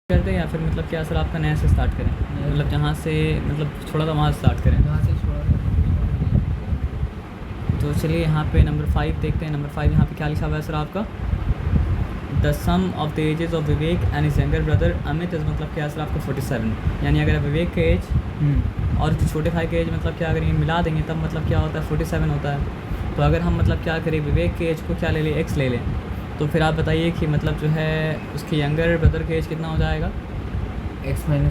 करते हैं या फिर मतलब क्या सर आपका नया से स्टार्ट करें, मतलब जहाँ से मतलब छोड़ा था वहाँ से स्टार्ट करें। जहाँ से छोड़ा था। तो चलिए यहाँ पे नंबर 5 देखते हैं। नंबर 5 यहाँ पे क्या लिखा हुआ है सर आपका, the sum of the ages of Vivek and his younger brother Amit is मतलब क्या सर आपका 47। यानी अगर विवेक के एज और जो छोटे भाई के एज मतलब क्या अगर ये मिला देंगे तब मतलब क्या होता है 47 होता है। तो अगर हम मतलब क्या करें विवेक के एज को क्या ले लें, एक्स ले लें, तो फिर आप बताइए कि मतलब जो है उसके यंगर ब्रदर के एज कितना हो जाएगा। x-2।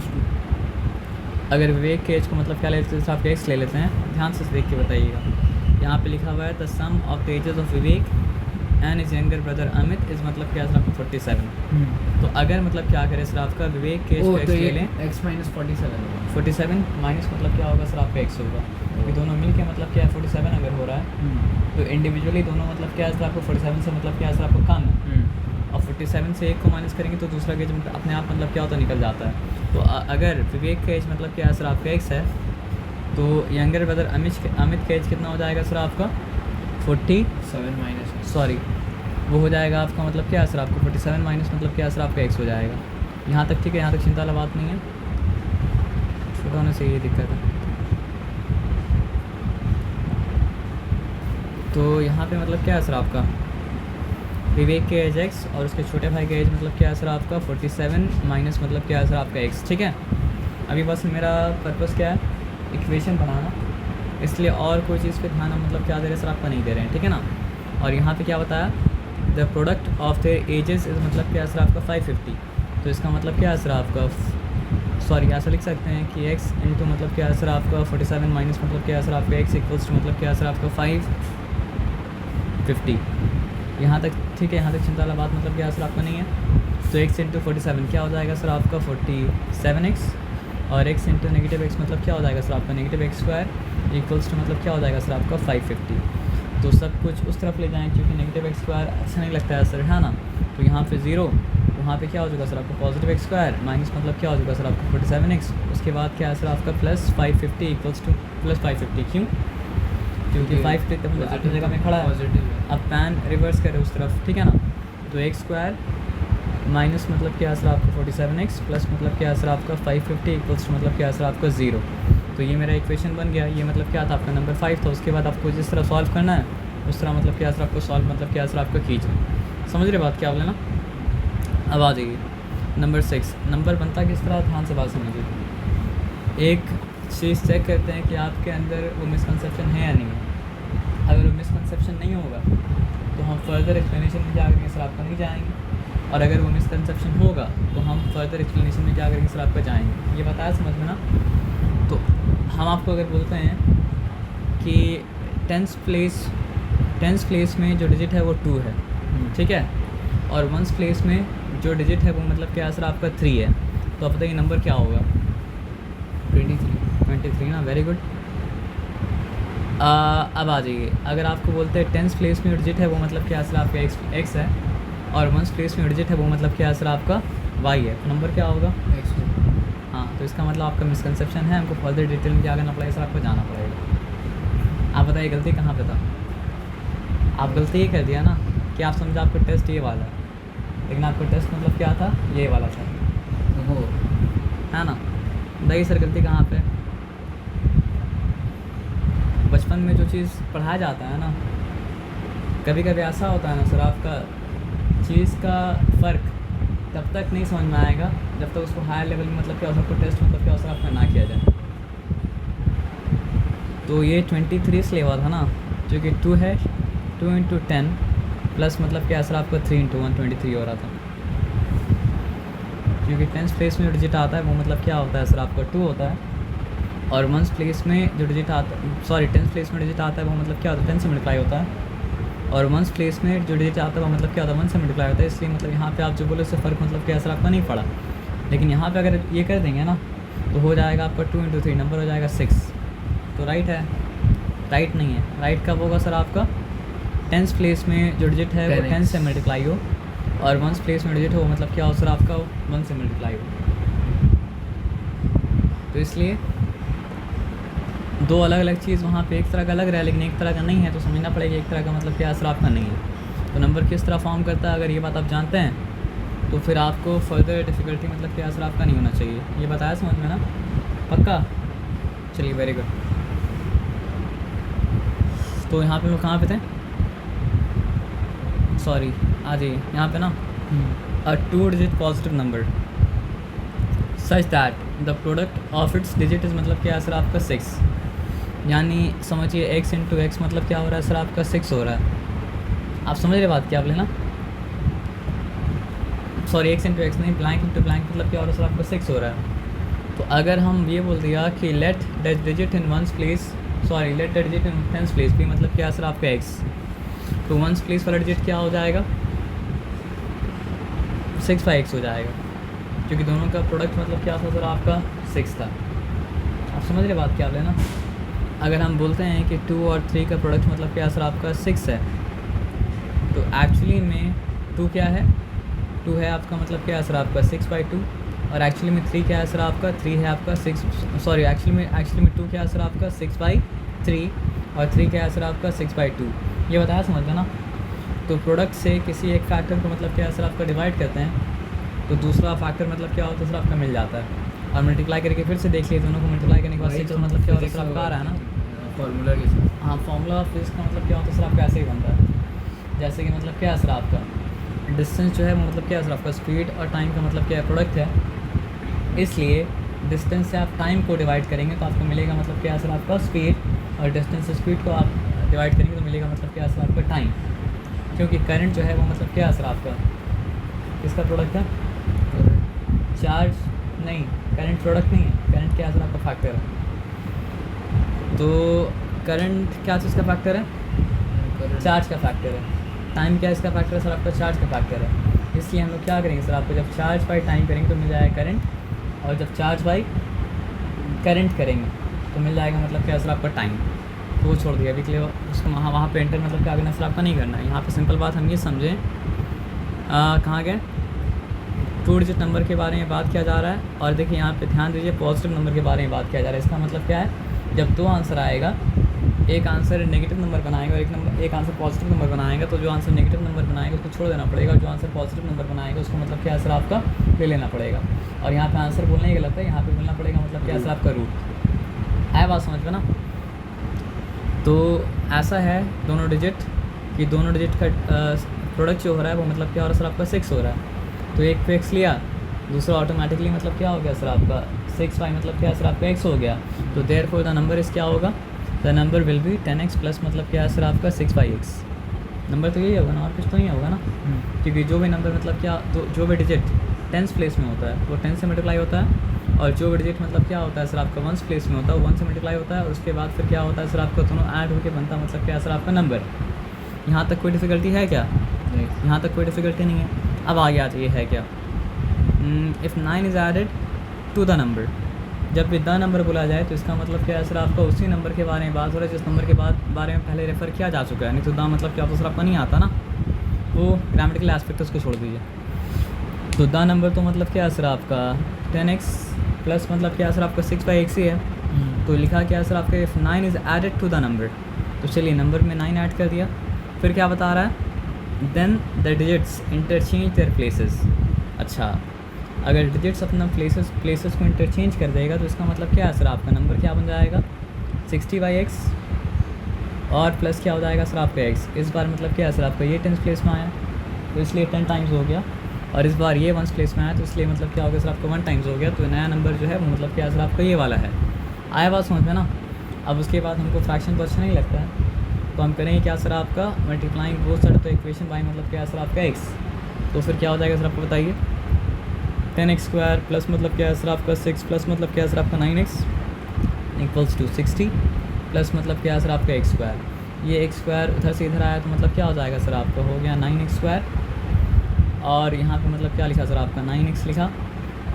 अगर विवेक के एज को मतलब क्या लेते हैं तो आप एक्स ले लेते हैं, ध्यान से देख के बताइएगा। यहाँ पे लिखा हुआ है the sum of the ages of Vivek and his younger brother Amit is मतलब क्या सर आपको 47। तो अगर मतलब क्या करें सर आपका विवेक के एज को एक्स ले लें, x-47 47 माइनस मतलब क्या होगा सर आपका एक्स होगा, क्योंकि दोनों मिल के मतलब क्या है 47 अगर हो रहा है तो इंडिविजुअली दोनों मतलब क्या है सर आपको 47 से मतलब क्या है सर आपको कम है, और 47 से एक को माइनस करेंगे तो दूसरा गेज अपने आप मतलब क्या होता है निकल जाता है। तो अगर विवेक का एज मतलब क्या है सर आपका एक्स है तो यंगर ब्रदर अमित का एज कितना हो जाएगा सर आपका 47 माइनस सॉरी वो हो जाएगा आपका मतलब क्या है सर आपको 47 माइनस मतलब क्या है सर आपका एक्स हो जाएगा। यहाँ तक ठीक है, यहाँ तक चिंता वाला बात नहीं है, छोटा होने से ये दिक्कत है। तो यहाँ पे मतलब क्या है सर आपका विवेक के एज एक्स और उसके छोटे भाई के एज मतलब क्या है सर आपका 47 माइनस मतलब क्या है सर आपका एक्स। ठीक है, अभी बस मेरा पर्पस क्या है इक्वेशन बनाना, इसलिए और कोई चीज़ पे ध्यान हम मतलब क्या दे रहे हैं सर आपका नहीं दे रहे हैं, ठीक है ना। और यहाँ पे क्या बताया the product of the ages is मतलब क्या है सर आपका 550। तो इसका मतलब क्या है सर आपका सॉरी ऐसा लिख सकते हैं कि x इंटू मतलब क्या है सर आपका 47 माइनस मतलब क्या है सर आपका x इक्वल्स टू मतलब क्या है सर आपका 550। यहाँ तक ठीक है, यहाँ तक चिंता वाला बात मतलब क्या है सर आपका नहीं है। तो x इंटू 47 क्या हो जाएगा सर आपका 47x और x इंटू नेगेटिव x मतलब क्या हो जाएगा सर आपका negative x square equals to मतलब क्या हो जाएगा सर आपका 550। तो सब कुछ उस तरफ ले जाएँ क्योंकि नेगेटिव x स्क्वायर अच्छा नहीं लगता है सर, है ना। तो यहाँ पे 0, वहाँ पे क्या हो जाएगा सर आपका पॉजिटिव x स्क्वायर माइनस मतलब क्या हो जाएगा सर आपका 47x, उसके बाद क्या है सर आपका प्लस 550 इक्वल्स टू प्लस 550। क्यों? क्योंकि 550 अपनी जगह में खड़ा है, अब पैन रिवर्स करें उस तरफ, ठीक है ना। तो x स्क्वायर माइनस मतलब क्या है सर आपका 47x प्लस मतलब क्या है सर आपका 550 इक्वल्स टू मतलब क्या है सर आपका 0। तो ये मेरा इक्वेशन बन गया। ये मतलब क्या था आपका नंबर 5 था। उसके बाद आपको जिस तरह सॉल्व करना है उस तरह मतलब क्या सर आपको सॉल्व मतलब क्या सर आपका कीजिए। समझ रहे बात क्या बोले ना। अब आ जाइए नंबर 6। नंबर बनता किस तरह, ध्यान से बात समझिए। एक चीज़ चेक करते हैं कि आपके अंदर वो मिसकंसेप्शन है या नहीं है। अगर वो मिसकंसेप्शन नहीं होगा तो हम फर्दर एक्सप्लेनेशन में क्या करेंगे सर आपका नहीं जाएंगे, और अगर वो मिसकंसेप्शन होगा तो हम फर्दर एक्सप्लेनेशन में क्या करेंगे सर आपका जाएंगे। ये बताया समझ में ना। तो हम आपको अगर बोलते हैं कि टेंस प्लेस में जो डिजिट है वो 2 है, ठीक है, और वंस प्लेस में जो डिजिट है वो मतलब क्या सर आपका 3 है, तो आप बताइए नंबर क्या होगा। 23 ना, वेरी गुड। अब आ जाइए, अगर आपको बोलते हैं टेंस प्लेस में डिजिट है वो मतलब क्या सर आपका एक्स है, और वंस प्लेस में डिजिट है वो मतलब क्या सर आपका वाई है, तो नंबर क्या होगा x। हाँ, तो इसका मतलब आपका मिसकंसेप्शन है, हमको फर्दर डिटेल में क्या करना पड़ेगा सर आपको जाना पड़ेगा। आप बताइए गलती कहाँ पे था। आप गलती ये कर दिया ना कि आप समझा आपका टेस्ट ये वाला है, लेकिन आपका टेस्ट मतलब क्या था ये वाला था, है ना। बताइए सर गलती कहाँ पे। बचपन में जो चीज़ पढ़ाया जाता है ना, कभी कभी ऐसा होता है ना सर आपका चीज़ का फ़र्क तब तक नहीं समझ में आएगा जब तक उसको हायर लेवल में मतलब क्या उसको टेस्ट मतलब क्या उसका आपका ना किया जाए। तो ये 23 इसलिए हुआ था ना क्योंकि 2 है, 2 इंटू 10 प्लस मतलब क्या सर आपका 3 इंटू 1 23 हो रहा था, क्योंकि टेंस प्लेस में जो डिजिट आता है वो मतलब क्या होता है सर आपका 2 होता है, और वंस प्लेस में जो डिजिट आता सॉरी टेंस प्लेस में डिजिट आता है वो मतलब क्या होता है 10 से मल्टीप्लाई होता है, और वंस प्लेस में जो डिजिट आता है वो मतलब क्या होता है 1 से मल्टीप्लाई होता है। इसलिए मतलब यहाँ पे आप जो बोले उससे फ़र्क मतलब क्या सर आपका नहीं पड़ा, लेकिन यहाँ पे अगर ये कर देंगे ना तो हो जाएगा आपका 2 इंटू 3 नंबर हो जाएगा 6। तो राइट है, राइट नहीं है। राइट कब होगा सर आपका टेंस प्लेस में जो डिजिट है वो 10 से मल्टीप्लाई हो, और वंस प्लेस में डिजिट हो मतलब क्या हो सर आपका 1 से मल्टीप्लाई हो। तो इसलिए दो अलग अलग चीज़ वहाँ पे एक तरह का लग रहा है लेकिन एक तरह का नहीं है, तो समझना पड़ेगा एक तरह का मतलब क्या असर आपका नहीं है। तो नंबर किस तरह फॉर्म करता है अगर ये बात आप जानते हैं तो फिर आपको फर्दर डिफ़िकल्टी मतलब क्या असर आपका नहीं होना चाहिए। ये बताया समझ में ना, पक्का? चलिए वेरी गुड। तो यहाँ पे हम लोग कहाँ पे थे? सॉरी, आ जाइए यहाँ पे ना। अ 2 digit positive number such that the product of its digit is मतलब क्या सर आपका 6, यानी समझिए x इंटू एक्स मतलब क्या हो रहा है सर आपका 6 हो रहा है। आप समझ रहे बात क्या आप लेना, सॉरी x इंटू एक्स नहीं, ब्लैंक इंटू ब्लैंक मतलब क्या हो रहा है सर आपका 6 हो रहा है। तो अगर हम ये बोल दिया कि let that digit in ones place, sorry let that digit in tens place भी मतलब क्या सर आपका x, तो वंस प्लेस वाला डिजिट क्या हो जाएगा 6/x हो जाएगा, क्योंकि दोनों का प्रोडक्ट मतलब क्या था सर आपका 6 था। आप समझ रहे बात क्या आप लेना। अगर हम बोलते हैं कि 2 और 3 का प्रोडक्ट मतलब क्या सर आपका 6 है, तो एक्चुअली में 2 क्या है, 2 है आपका मतलब क्या है सर आपका 6/2, और एक्चुअली में 3 क्या है सर आपका 3 है आपका 6, सॉरी एक्चुअली में 2 क्या है सर आपका 6/3, और 3 क्या है सर आपका 6/2। ये बताया समझ में ना। तो प्रोडक्ट से किसी एक फैक्टर को मतलब क्या है सर आपका डिवाइड करते हैं, तो दूसरा फैक्टर मतलब क्या होता है सर आपका मिल जाता है, और मल्टीप्लाई करके फिर से देख लिए दोनों को मल्टीप्लाई करने के बाद 6 मतलब क्या होता है सर आपका आ रहा है ना फार्मूला के साथ। हाँ, फार्मूला ऑफ फिजिक्स का मतलब क्या होता है सर आपका ऐसे ही बनता है। जैसे कि मतलब क्या है सर आपका डिस्टेंस जो है वो मतलब क्या है सर आपका स्पीड और टाइम का मतलब क्या है प्रोडक्ट है, इसलिए डिस्टेंस से आप टाइम को डिवाइड करेंगे तो आपको मिलेगा मतलब क्या है सर आपका स्पीड, और डिस्टेंस से स्पीड को आप डिवाइड करेंगे तो मिलेगा मतलब क्या है सर आपका टाइम, क्योंकि करंट जो है वो मतलब क्या है सर आपका किसका प्रोडक्ट है, चार्ज नहीं, करंट प्रोडक्ट नहीं है, करंट क्या है सर आपका फैक्टर है। तो करंट क्या चीज़ का फैक्टर है, चार्ज का फैक्टर है। टाइम क्या इसका फैक्टर है सर आपका चार्ज का फैक्टर है। इसलिए हम लोग क्या करेंगे सर आपको जब चार्ज बाई टाइम करेंगे तो मिल जाएगा करंट, और जब चार्ज बाई करंट करेंगे तो मिल जाएगा मतलब क्या सर आपका टाइम। तो वो छोड़ दिया अभी के लिए, उसको वहाँ पे एंटर मतलब क्या करना सर आपका नहीं करना है। यहाँ पे सिंपल बात हम ये समझें, कहाँ गए, 2 डिजिट नंबर के बारे में बात किया जा रहा है, और देखिए यहाँ पे ध्यान दीजिए पॉजिटिव नंबर के बारे में बात किया जा रहा है। इसका मतलब क्या है, जब 2 आंसर आएगा, एक आंसर नेगेटिव नंबर बनाएगा और एक आंसर पॉजिटिव नंबर बनाएगा, तो जो आंसर नेगेटिव नंबर बनाएगा उसको छोड़ देना पड़ेगा, और जो आंसर पॉजिटिव नंबर बनाएगा उसको मतलब क्या सर आपका ले लेना पड़ेगा। और यहाँ पे आंसर बोलना ही गलत है, यहाँ पे बोलना पड़ेगा मतलब क्या सर आपका रूट। आया बात समझ में ना। तो ऐसा है दोनों डिजिट कि दोनों डिजिट का प्रोडक्ट जो हो रहा है वो मतलब क्या हो रहा है सर आपका 6 हो रहा है। तो एक पे x लिया, दूसरा ऑटोमेटिकली मतलब क्या हो गया सर आपका 6/, मतलब क्या सर आपका x हो गया। तो देयरफॉर द नंबर इस क्या होगा, the number will be 10x plus मतलब क्या है सर आपका 6/x। नंबर तो यही होगा ना, और कुछ तो नहीं होगा ना, क्योंकि जो भी नंबर मतलब क्या, तो जो भी डिजिट टेंस प्लेस में होता है वो 10 से मल्टीप्लाई होता है, और जो भी डिजिट मतलब क्या होता है सर आपका वंस प्लेस में होता है वो 1 से मल्टीप्लाई होता है, और उसके बाद फिर क्या होता है सर आपका दोनों ऐड होकर बनता है मतलब क्या सर आपका नंबर। यहाँ तक कोई डिफ़िकल्टी है क्या? यहाँ तक कोई डिफ़िकल्टी नहीं है। अब आगे आ जाइए है क्या, if 9 is added to the number, जब भी द नंबर बोला जाए तो इसका मतलब क्या है सर आपका उसी नंबर के बारे में बात हो रहा है जिस नंबर के बारे में पहले रेफ़र किया जा चुका है। नहीं तो द मतलब क्या होता है सर आपका नहीं आता ना, वो ग्रामेटिकल एस्पेक्ट उसको छोड़ दीजिए। तो द नंबर तो मतलब क्या है सर आपका 10x प्लस मतलब क्या है सर आपका 6/x ही है। तो लिखा क्या है सर आपका if 9 is added to the number, तो चलिए नंबर में 9 ऐड कर दिया। फिर क्या बता रहा है, then the digits interchange their places. अच्छा, अगर डिजिट्स अपना प्लेसेस को इंटरचेंज कर देगा तो इसका मतलब क्या है सर आपका नंबर क्या बन जाएगा 60/x, और प्लस क्या हो जाएगा सर आपका x। इस बार मतलब क्या है सर आपका ये 10 प्लेस में आया तो इसलिए 10 टाइम्स हो गया, और इस बार ये 1 प्लेस में आया तो इसलिए मतलब क्या हो गया सर आपका 1 टाइम्स हो गया। तो नया नंबर जो है वो मतलब क्या है सर आपका ये वाला है। आया बात समझ में ना। अब उसके बाद हमको फ्रैक्शन तो अच्छा नहीं लगता है, तो हम करेंगे क्या सर आपका multiplying both side of the equation by मतलब क्या है सर आपका x। तो फिर क्या हो जाएगा सर आपको बताइए, 10x² प्लस मतलब क्या है सर आपका 6 प्लस मतलब क्या है सर आपका 9x इक्वल्स टू 60 प्लस मतलब क्या है सर आपका x²। ये x² उधर से इधर आया तो मतलब क्या हो जाएगा सर आपका हो गया 9x², और यहाँ पे मतलब क्या लिखा सर आपका 9x लिखा,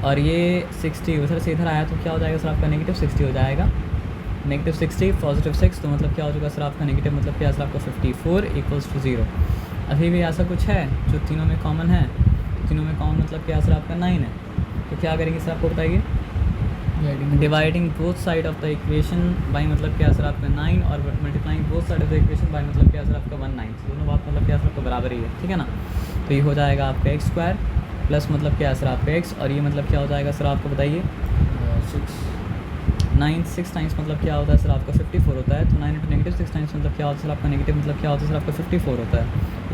और ये 60 उधर से इधर आया तो क्या हो जाएगा सर आपका -60 हो जाएगा। -60 पॉजिटिव 6 तो मतलब क्या हो जाएगा सर आपका नेगेटिव मतलब क्या है सर आपका 54 इक्वल्स टू 0। अभी भी ऐसा कुछ है जो तीनों में कॉमन है, तो तीनों में कॉमन मतलब क्या है सर आपका 9 है। तो क्या करेंगे सर आपको बताइए, dividing both side of the equation by मतलब क्या है सर आपका 9, और multiplying both side of the equation by मतलब क्या है सर आपका 19। दोनों बात मतलब क्या है सर आपका बराबर ही है, ठीक है ना। तो ये हो जाएगा आपका x² प्लस मतलब क्या है सर आपका x, और ये मतलब क्या हो जाएगा सर आपको बताइए 9 6 टाइम्स मतलब क्या होता है सर आपका 54 होता है। तो 9 इंटू नेगेटिव 6 टाइम्स मतलब क्या होता है सर आपका नेगेटिव मतलब क्या होता है सर आपका 54 होता है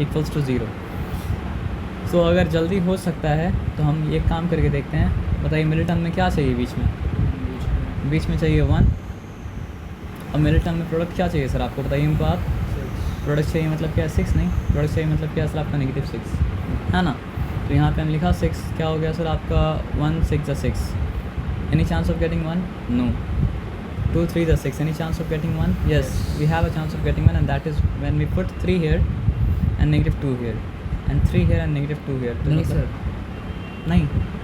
इक्वल्स टू 0। सो अगर जल्दी हो सकता है तो हम एक काम करके देखते हैं। बताइए मिडिल टर्म में क्या चाहिए बीच में चाहिए 1, और मिडिल टर्म में प्रोडक्ट क्या चाहिए सर आपको बताइए हमको आप। प्रोडक्ट चाहिए मतलब क्या 6, नहीं प्रोडक्ट चाहिए मतलब क्या सर आपका नेगेटिव 6 है ना। तो यहाँ पे हम लिखा 6, क्या हो गया सर आपका 1 6 6। Any chance of getting 1? No. 2 3 6। Any chance of getting 1? Yes, we have a chance of getting 1, and that is when we put 3 here and negative 2 here and 3 here and negative 2 here. तो नहीं मतलब sir, नहीं,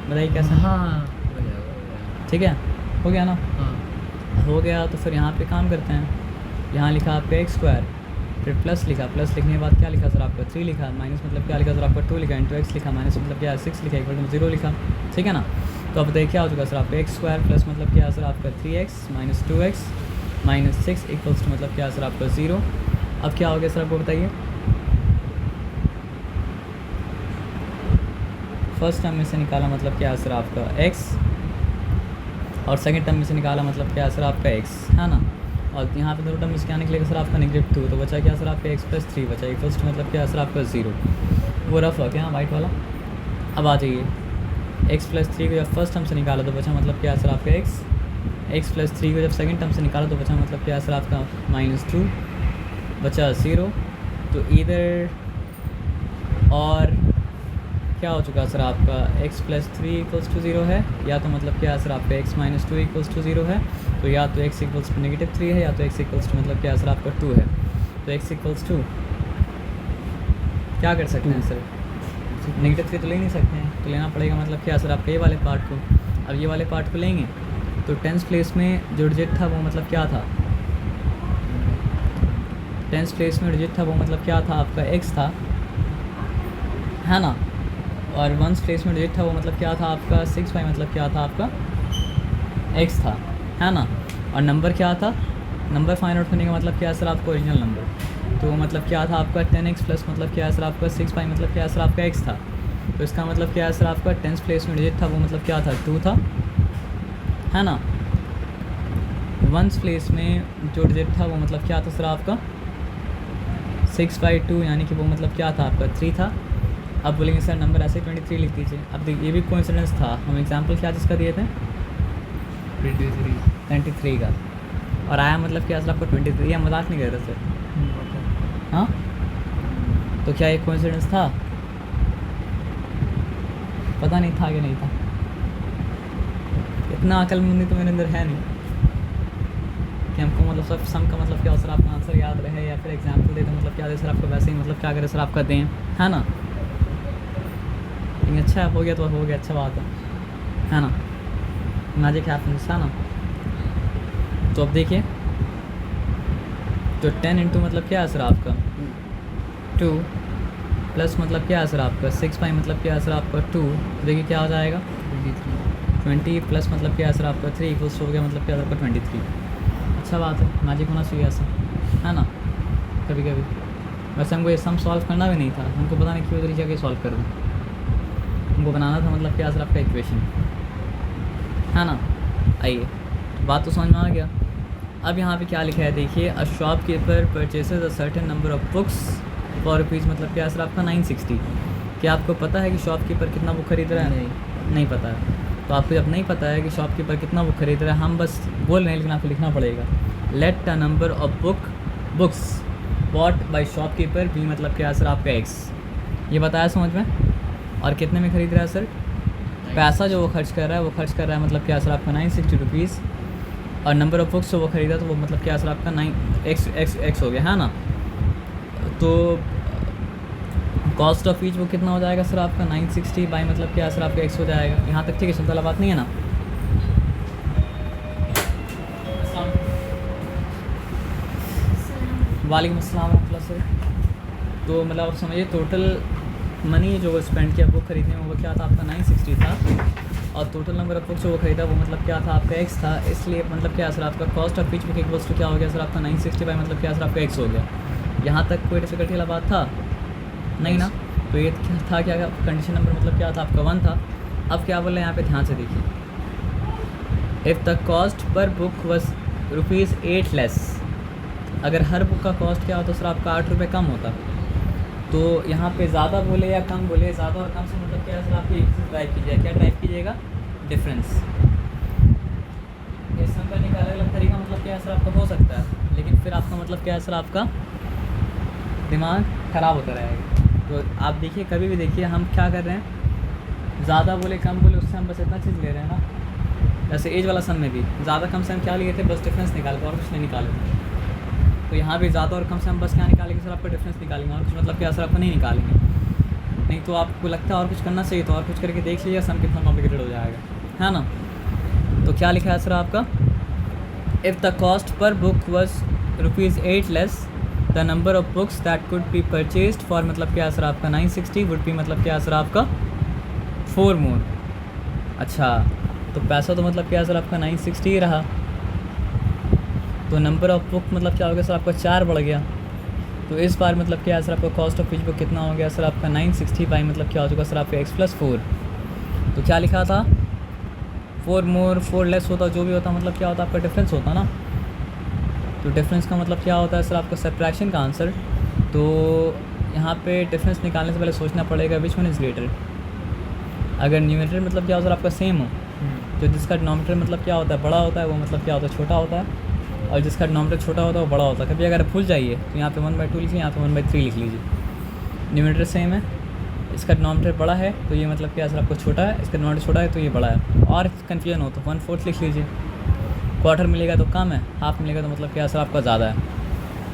बताइए कैसे। हाँ हो गया। ठीक है, हो गया ना। हाँ हो गया तो फिर यहाँ पे काम करते हैं। यहाँ लिखा आपका x स्क्वायर, फिर प्लस लिखा, प्लस लिखने के बाद क्या लिखा सर आपका 3 लिखा, माइनस मतलब क्या लिखा सर आपका 2 लिखा, इंटू x लिखा, माइनस मतलब क्या 6 लिखा, इक्वल टू 0 लिखा। ठीक है ना। तो अब बताइए क्या हो चुका सर आपका x स्क्वायर प्लस मतलब क्या है सर आपका 3x minus 2x minus 6 equals to मतलब क्या है सर आपका 0। अब क्या हो गया सर आपको बताइए। फर्स्ट टर्म में से निकाला मतलब क्या है सर आपका x, और सेकंड टर्म में से निकाला मतलब क्या है सर आपका x, है ना। और यहाँ पे दोनों टर्म में से क्या निकलेगा सर आपका नेगेटिव 2, तो बचा क्या सर आपका x प्लस 3 बचा, इक्वल्स टू मतलब क्या है सर आपका 0। वो रफ है क्या वाइट वाला। अब आ जाइए, x प्लस 3 को जब फर्स्ट टर्म से निकाला तो बचा मतलब क्या है सर आपका x प्लस 3 को जब सेकंड टर्म से निकाला तो बचा मतलब क्या है सर आपका -2, बचा 0। तो इधर और क्या हो चुका सर आपका x प्लस 3 इक्वल्स टू 0 है, या तो मतलब क्या है सर आपका x माइनस 2 इक्वल्स टू 0 है। तो या तो x इक्वल्स टू नेगेटिव 3 है, या तो x इक्वल्स टू मतलब क्या है सर आपका 2 है। तो x इक्वल्स टू क्या कर सकते हैं सर, नेगेटिव 3 तो ले नहीं सकते हैं, तो लेना पड़ेगा मतलब क्या सर आपका ये वाले पार्ट को। अब ये वाले पार्ट को लेंगे तो टेंस प्लेस में जो डिजिट था वो मतलब क्या था, टेंस प्लेस में डिजिट था वो मतलब क्या था आपका x था, है ना। और वंस प्लेस में डिजिट था वो मतलब क्या था आपका 6 बाई मतलब क्या था आपका x था, है ना। और नंबर क्या था, नंबर फाइंड आउट करने का मतलब क्या है सर आपका ओरिजिनल नंबर, तो मतलब क्या था आपका 10x प्लस मतलब क्या है सर आपका 6 बाई मतलब क्या है सर आपका x था। तो इसका मतलब क्या है सर आपका टेंस प्लेस में डिजिट था वो मतलब क्या था 2 था, है ना। वंस प्लेस में जो डिजिट था वो मतलब क्या था सर आपका 6/2, यानी कि वो मतलब क्या था आपका 3 था। अब बोलेंगे सर नंबर ऐसे 23 लिख दीजिए। अब देखिए ये भी कोइंसिडेंस था, हम एग्जांपल क्या जिसका दिए थे 23 का, और आया मतलब क्या सर आपको 23। हम मजाक नहीं कर रहे सर, हाँ। तो क्या ये कोइंसिडेंस था, पता नहीं था कि नहीं था। इतना अक्लमंदी तो मेरे अंदर है नहीं कि हमको मतलब सब सम का मतलब क्या हो सर आपका आंसर याद रहे, या फिर एग्जांपल दे दे मतलब क्या दे सर आपको वैसे ही मतलब क्या करे सर आपका दें, है ना। लेकिन अच्छा हो गया तो हो गया, अच्छा बात है ना। मैजिक हैपेंस, है ना। तो अब देखिए, तो 10 इंटू मतलब क्या है सर आपका 2 प्लस मतलब क्या है सर आपका 6 बाई मतलब क्या है सर आपका 2, देखिए क्या हो जाएगा 20 प्लस मतलब क्या है सर आपका 3 इक्वल्स हो गया मतलब क्या है आपका 23। अच्छा बात है, मैजिक होना चाहिए ऐसा, है ना। कभी कभी वैसे हमको ये सम सॉल्व करना भी नहीं था, हमको पता नहीं क्यों उधर जाके सॉल्व कर दूँ, हमको बनाना था मतलब क्या सर आपका इक्वेशन, है ना। आइए, बात तो समझ में आ गया। अब यहाँ पे क्या लिखा है देखिए, a shopkeeper purchases a certain number of books for rupees मतलब क्या सर आपका 960। क्या आपको पता है कि शॉपकीपर कितना बुक खरीद रहा है? नहीं पता है। तो आपको जब नहीं पता है कि शॉपकीपर कितना बुक खरीद रहा है, हम बस बोल रहे हैं लेकिन आपको लिखना पड़ेगा। Let the number of books bought by shopkeeper be मतलब क्या सर आपका x, ये बताया समझ में। और कितने में खरीद रहा है सर, पैसा जो वो खर्च कर रहा है, वो खर्च कर रहा है मतलब क्या सर आपका 960 रुपीज़, और नंबर ऑफ बुक्स जो वो खरीदा तो वो मतलब क्या सर आपका 9x हो गया, है ना। तो कॉस्ट ऑफ ईच वो कितना हो जाएगा सर आपका 960 बाई मतलब क्या सर आपका x हो जाएगा। यहाँ तक ठीक है, चिंता वाला बात नहीं है ना। वालेकुम अस्सलाम रहमतुल्लाह सर। तो मतलब आप समझिए टोटल मनी जो वो स्पेंड किया बुक खरीदने में वो क्या था आपका 960 था, और टोटल नंबर ऑफ बुक्स जो वो खरीदा वो मतलब क्या था आपका x था। इसलिए मतलब क्या सर आपका cost of each book equals to क्या हो गया सर आपका 960 बाई मतलब क्या सर आपका x हो गया। यहाँ तक कोई डिफिकल्टी वाला बात था नहीं ना। तो ये था क्या, कंडीशन नंबर मतलब क्या था आपका 1 था। अब क्या बोल रहे हैं यहाँ पे, ध्यान से देखिए, if the cost per book was ₹8 less, अगर हर बुक का कॉस्ट क्या होता सर आपका 8 रुपये कम होता। तो यहाँ पे ज़्यादा बोले या कम बोले, ज़्यादा और कम से मतलब क्या है सर आपकी ड्राइव कीजिएगा, क्या ड्राइव कीजिएगा, डिफरेंस। इस नंबर का अलग अलग तरीका मतलब क्या है सर आपका हो सकता है, लेकिन फिर आपका मतलब क्या है सर आपका दिमाग ख़राब होता रहेगा। तो आप देखिए, कभी भी देखिए हम क्या कर रहे हैं, ज़्यादा बोले कम बोले उससे हम बस इतना चीज़ ले रहे हैं ना। जैसे एज वाला सम में भी ज़्यादा कम से हम क्या लिए थे, बस डिफरेंस निकाल के, और कुछ नहीं निकाले थे। तो यहाँ भी ज़्यादा और कम से हम बस क्या निकालेंगे सर आपका डिफरेंस निकालेंगे, और कुछ मतलब क्या सर आपको नहीं निकालेंगे। नहीं तो आपको लगता है और कुछ करना चाहिए, तो और कुछ करके देख लीजिए, सम कितना कॉम्प्लिकेटेड हो जाएगा, है ना। तो क्या लिखा है सर आपका, if the cost per book was ₹8 less, the number of books that could be purchased for मतलब क्या सर आपका 960 वुड बी मतलब क्या सर आपका 4 मोर। अच्छा, तो पैसा तो मतलब क्या सर आपका 960 ही रहा, तो नंबर ऑफ बुक मतलब क्या हो गया सर आपका 4 बढ़ गया। तो इस बार मतलब क्या है सर आपका कॉस्ट ऑफ ईच बुक कितना हो गया सर आपका 960 बाई मतलब क्या हो चुका सर आपका x+4। तो क्या लिखा था, 4 मोर 4 लेस होता, जो भी होता मतलब क्या होता आपका डिफरेंस होता ना। तो डिफरेंस का मतलब क्या होता है सर आपका सब्ट्रैक्शन का आंसर। तो यहाँ पे डिफरेंस निकालने से पहले सोचना पड़ेगा विच वन इज़ ग्रेटर। अगर न्यूमरेटर मतलब क्या हो सर आपका सेम हो, तो जिसका डिनोमिनेटर मतलब क्या होता है बड़ा होता है, वो मतलब क्या होता है छोटा होता है, और जिसका डिनोमिनेटर छोटा होता है वो बड़ा होता है। कभी अगर भूल जाइए तो यहाँ पे 1/2 लिख लीजिए, यहाँ पे 1/3 लिख लीजिए। न्यूमरेटर सेम है, इसका डिनोमिनेटर बड़ा है तो ये मतलब क्या सर आपको छोटा है, इसका डिनोमिनेटर छोटा है तो ये बड़ा है। और कन्फ्यूजन हो तो 1/4 लिख लीजिए। क्वार्टर मिलेगा तो कम है, हाफ मिलेगा तो मतलब क्या सर आपका ज़्यादा है।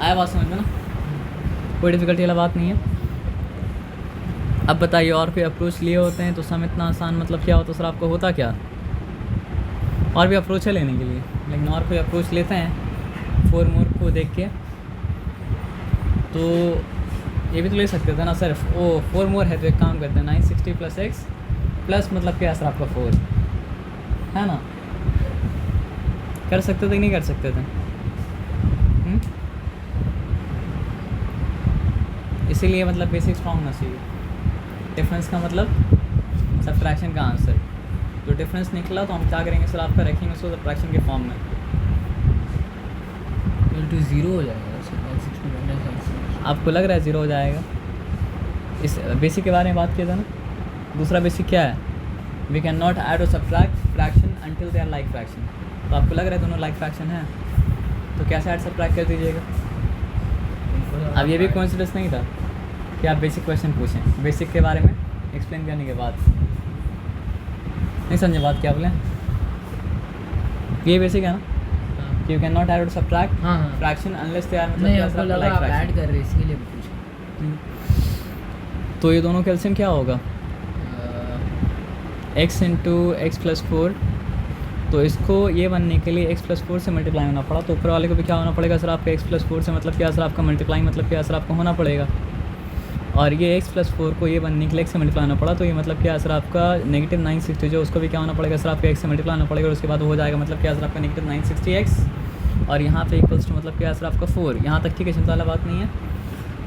आया बात समझ में ना, कोई डिफ़िकल्टी वाला बात नहीं है। अब बताइए, और कोई अप्रोच लिए होते हैं तो सम इतना आसान मतलब क्या होता सर आपको होता क्या। और भी अप्रोच है लेने के लिए, लेकिन और कोई अप्रोच लेते हैं 4 मोर को देख के, तो ये भी तो ले सकते थे ना सिर्फ। 4 मोर है तो एक काम करते हैं, 960 + x प्लस मतलब क्या सर आपका 4, है ना। कर सकते थे कि नहीं कर सकते थे, इसीलिए मतलब बेसिक स्ट्रॉन्ग होना चाहिए। डिफरेंस का मतलब सब्ट्रैक्शन का आंसर। तो डिफरेंस निकला तो हम क्या करेंगे सर आपका, रखेंगे उसको सब्ट्रैक्शन के फॉर्म में, तो 0 हो जाएगा सर 960 आपको लग रहा है 0 हो जाएगा। इस बेसिक के बारे में बात किया था ना। दूसरा बेसिक क्या है, वी कैन नॉट ऐड और subtract fraction until they are like fraction. तो आपको लग रहा है दोनों लाइक फ्रैक्शन है, तो कैसे ऐड सब्ट्रैक्ट कर दीजिएगा। अब ये भी कोइंसिडेंस नहीं था कि आप बेसिक क्वेश्चन पूछें बेसिक के बारे में एक्सप्लेन करने के बाद। नहीं समझे बात क्या बोले, ये बेसिक है ना कि यू कैन नॉट ऐड और सब्ट्रैक्ट हाँ फ्रैक्शन अनलेस दे आर मतलब नहीं, क्या आपको सर आपका लगा लाइक आप ऐड फ्रैक्शन। कर रहे हैं इसीलिए पूछा। तो ये दोनों कैल्शियम क्या होगा, x इंटू x+4। तो इसको ये बनने के लिए x+4 से मल्टीप्लाई होना पड़ा, तो ऊपर वाले को भी क्या होना पड़ेगा सर आपका x+4 से मतलब क्या सर आपका मल्टीप्लाई मतलब क्या सर आपका होना पड़ेगा। और ये x+4 को ये बनने के लिए x से मल्टीप्लाई होना पड़ा, तो ये मतलब क्या सर आपका -960 जो उसको भी क्या होना पड़ेगा सर आपका x से मल्टीप्लाई होना पड़ेगा, और उसके बाद हो जाएगा मतलब क्या सर आपका -960x। और यहाँ पे इक्वल्स टू मतलब क्या सर आपका 4। यहाँ तक ठीक है, चिंता वाला बात नहीं है।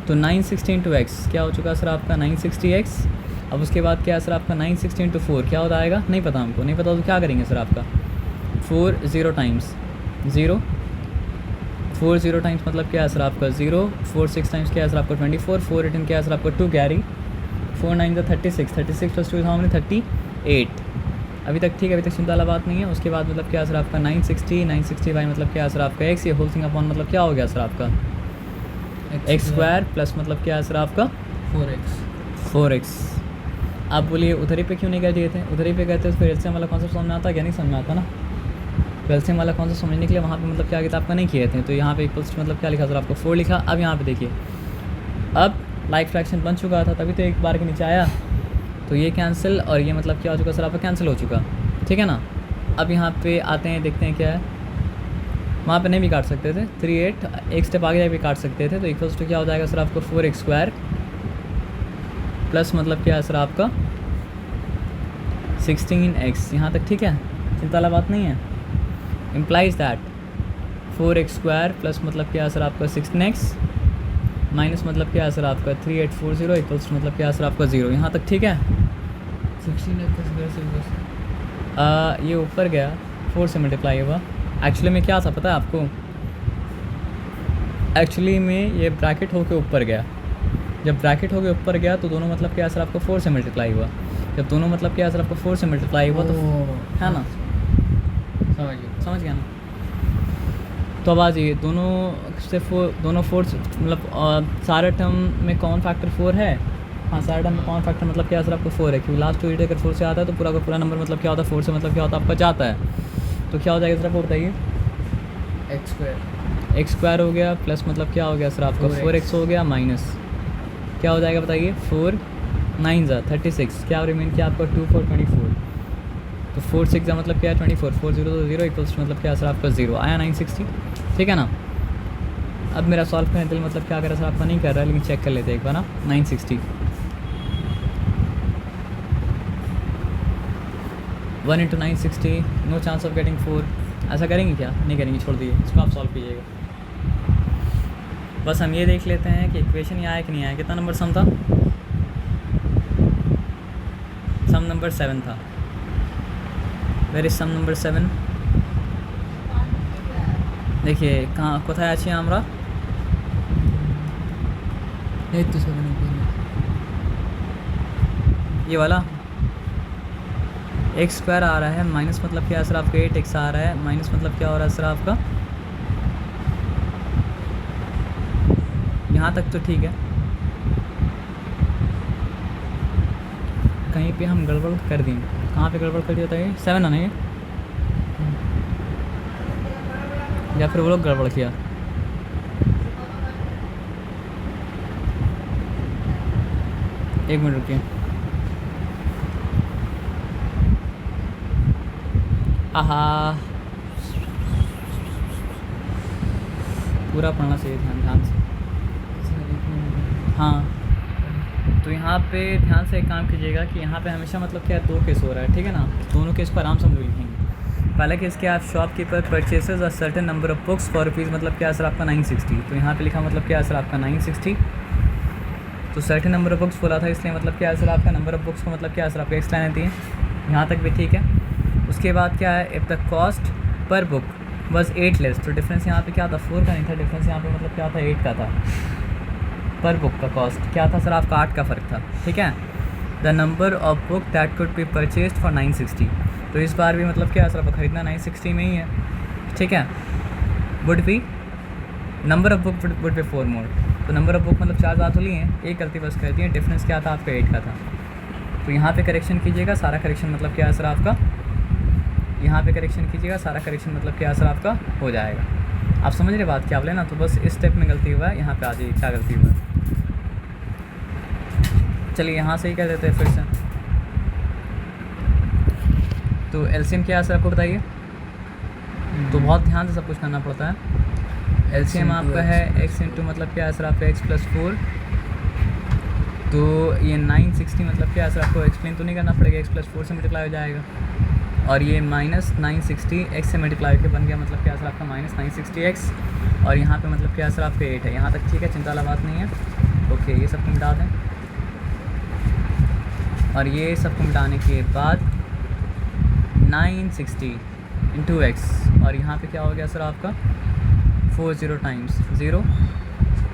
तो 960 इंटू x क्या हो चुका सर आपका 960x। अब उसके बाद क्या है सर आपका 960 इंटू 4 क्या हो जाएगा, नहीं पता हमको, नहीं पता तो क्या करेंगे सर आपका 4 0 टाइम्स 0, 4 0 टाइम्स मतलब क्या है सर आपका 0, 4 6 टाइम्स क्या है सर आपका 24, 4 18 क्या है सर आपका 2 कैरी, 4 9 36, 36 + 2 हाउ मेनी 38। अभी तक ठीक है, अभी तक चिंता वाला बात नहीं है। उसके बाद मतलब क्या है सर आपका 960 बाई मतलब क्या है सर आपका x, ये होल थिंग अपॉन मतलब क्या हो गया सर आपका x² प्लस मतलब क्या है सर आपका 4x। आप बोलिए उधर ही पे क्यों नहीं कर दिए थे, उधर ही पे कहते तो फिर एलसीएम वाला कॉन्सेप्ट समझ में आता, क्या नहीं समझ में आता ना। एलसीएम वाला कॉन्सेप्ट समझने के लिए वहाँ पे मतलब क्या किताब का नहीं किए थे, तो यहाँ पे इक्वल्स मतलब क्या लिखा सर आपको 4 लिखा। अब यहाँ पे देखिए, अब लाइक फ्रैक्शन बन चुका था तभी तो एक बार के नीचे आया, तो ये कैंसिल और ये मतलब क्या हो चुका सर आपका कैंसिल हो चुका, ठीक है ना। अब यहाँ पे आते हैं, देखते हैं क्या है, वहाँ पे नहीं भी काट सकते थे 38, एक स्टेप आगे भी काट सकते थे। तो इक्वल्स टू क्या हो जाएगा सर आपको 4x² प्लस मतलब क्या है सर आपका 16x। यहाँ तक ठीक है, चिंता वाला बात नहीं है। इम्प्लाइज दैट 4x² प्लस मतलब क्या है सर आपका 16x माइनस मतलब क्या है सर आपका 3840 इक्वल्स टू मतलब क्या है सर आपका 0। यहाँ तक ठीक है। 16 है तो फिर से बस ये ऊपर गया 4 से मल्टीप्लाई हुआ। एक्चुअली में क्या था पता है आपको, एक्चुअली में ये ब्रैकेट होके ऊपर गया। जब ब्रैकेट होके ऊपर गया तो दोनों मतलब क्या सर आपको 4 से मल्टीप्लाई हुआ। जब दोनों मतलब क्या सर आपको 4 से मल्टीप्लाई हुआ तो है ना, समझ गया ना। तो अब आ जाइए, दोनों से दोनों 4 मतलब सारे टर्म में कॉमन फैक्टर 4 है। हाँ, सारे टर्म में कॉमन फैक्टर मतलब क्या सर आपको 4 है, क्योंकि लास्ट 2 डिजिट अगर 4 से आता है तो पूरा का पूरा नंबर मतलब क्या होता है 4 से मतलब क्या होता है आपका जाता है। तो क्या हो जाएगा सर आपको बताइए, x² x² हो गया प्लस मतलब क्या हो गया सर आपका 4x हो गया माइनस क्या हो जाएगा बताइए 4 9 36 क्या रिमेन किया आपका 2 4 24। तो 4 6 मतलब क्या है 24 4 0 तो 0 इक्वल्स मतलब क्या है सर आपका 0 आया 960। ठीक है ना। अब मेरा सॉल्व करने दिल मतलब क्या कर रहा है सर आपका नहीं कर रहा है, लेकिन चेक कर लेते हैं एक बार ना। 960 1 into 960 no chance of getting 4। ऐसा करेंगे क्या, नहीं करेंगे, छोड़ दिए इसको, आप सॉल्व कीजिएगा। बस हम ये देख लेते हैं कि इक्वेशन ये आया कि नहीं आया। कितना नंबर सम था, सम नंबर 7 था। वेर इज सम नंबर 7, देखिए कहाँ कोথায় আছি আমরা, এই তো 7 ये वाला x² आ रहा है माइनस मतलब क्या है सर आपका 8x आ रहा है माइनस मतलब क्या हो रहा है सर आपका, यहाँ तक तो ठीक है। कहीं पे हम गड़बड़ कर दी, कहाँ पे गड़बड़ कर दिया था, ये 7 आना ये या फिर वो लोग गड़बड़ किया। एक मिनट रुकिए, आहा पूरा पढ़ना चाहिए ध्यान से। हाँ, तो यहाँ पे ध्यान से एक काम कीजिएगा कि यहाँ पे हमेशा मतलब क्या 2 केस हो रहा है, ठीक है ना। दोनों केस को आराम से हम लोग लिखेंगे। पहला केस क्या, आप shopkeeper purchases a certain number of books for rupees मतलब क्या है सर आपका 960। तो यहाँ पे लिखा मतलब क्या है सर आपका 960। तो सर्टेन नंबर ऑफ बुक्स बोला था इसलिए मतलब क्या है सर आपका नंबर ऑफ बुक्स को मतलब क्या है सर आपका एक्स लाइन आती है। यहाँ तक भी ठीक है। उसके बाद क्या है, if the cost per book बस 8 लेस, तो डिफरेंस यहाँ पे क्या था 4 का नहीं था, डिफरेंस यहाँ पे मतलब क्या था 8 का था। पर बुक का कॉस्ट क्या था सर आपका 8 का फ़र्क था। ठीक है। The number of book that could be purchased for 960। तो इस बार भी मतलब क्या सर आपका ख़रीदना 960 में ही है। ठीक है। Would be number of book would be 4 मोर। तो नंबर ऑफ बुक मतलब 4 ज़्यादा ली हैं, एक गलती बस कर दी है। डिफरेंस क्या था आपका 8 का था। तो यहाँ पे करेक्शन कीजिएगा, सारा करेक्शन मतलब क्या है सर आपका, यहाँ पे करेक्शन कीजिएगा, सारा करेक्शन मतलब क्या है सर आपका हो जाएगा। आप समझ रहे बात क्या बोले ना। तो बस इस स्टेप में गलती हुआ है, यहाँ पे आ जाइए क्या गलती हुआ है। चलिए यहाँ से ही कह देते हैं फिर से। तो एलसीएम क्या है सर आपको बताइए। तो बहुत ध्यान से सब कुछ करना पड़ता है। एलसीएम आपका है x इंटू मतलब क्या है सर आपका x + 4। तो ये 960 मतलब क्या है सर आपको एक्सप्लेन तो नहीं करना पड़ेगा, x + 4 से मल्टीप्लाई हो जाएगा। और ये -960 x से मल्टीप्लाई के बन गया मतलब क्या सर आपका -960x। और यहाँ पे मतलब क्या सर आपका 8 है। यहाँ तक ठीक है, चिंता वाला बात नहीं है। ओके, ये सब मिटा दें। और ये सब मिटाने के बाद 960 इंटू x, और यहाँ पे क्या हो गया सर आपका 40 टाइम्स 0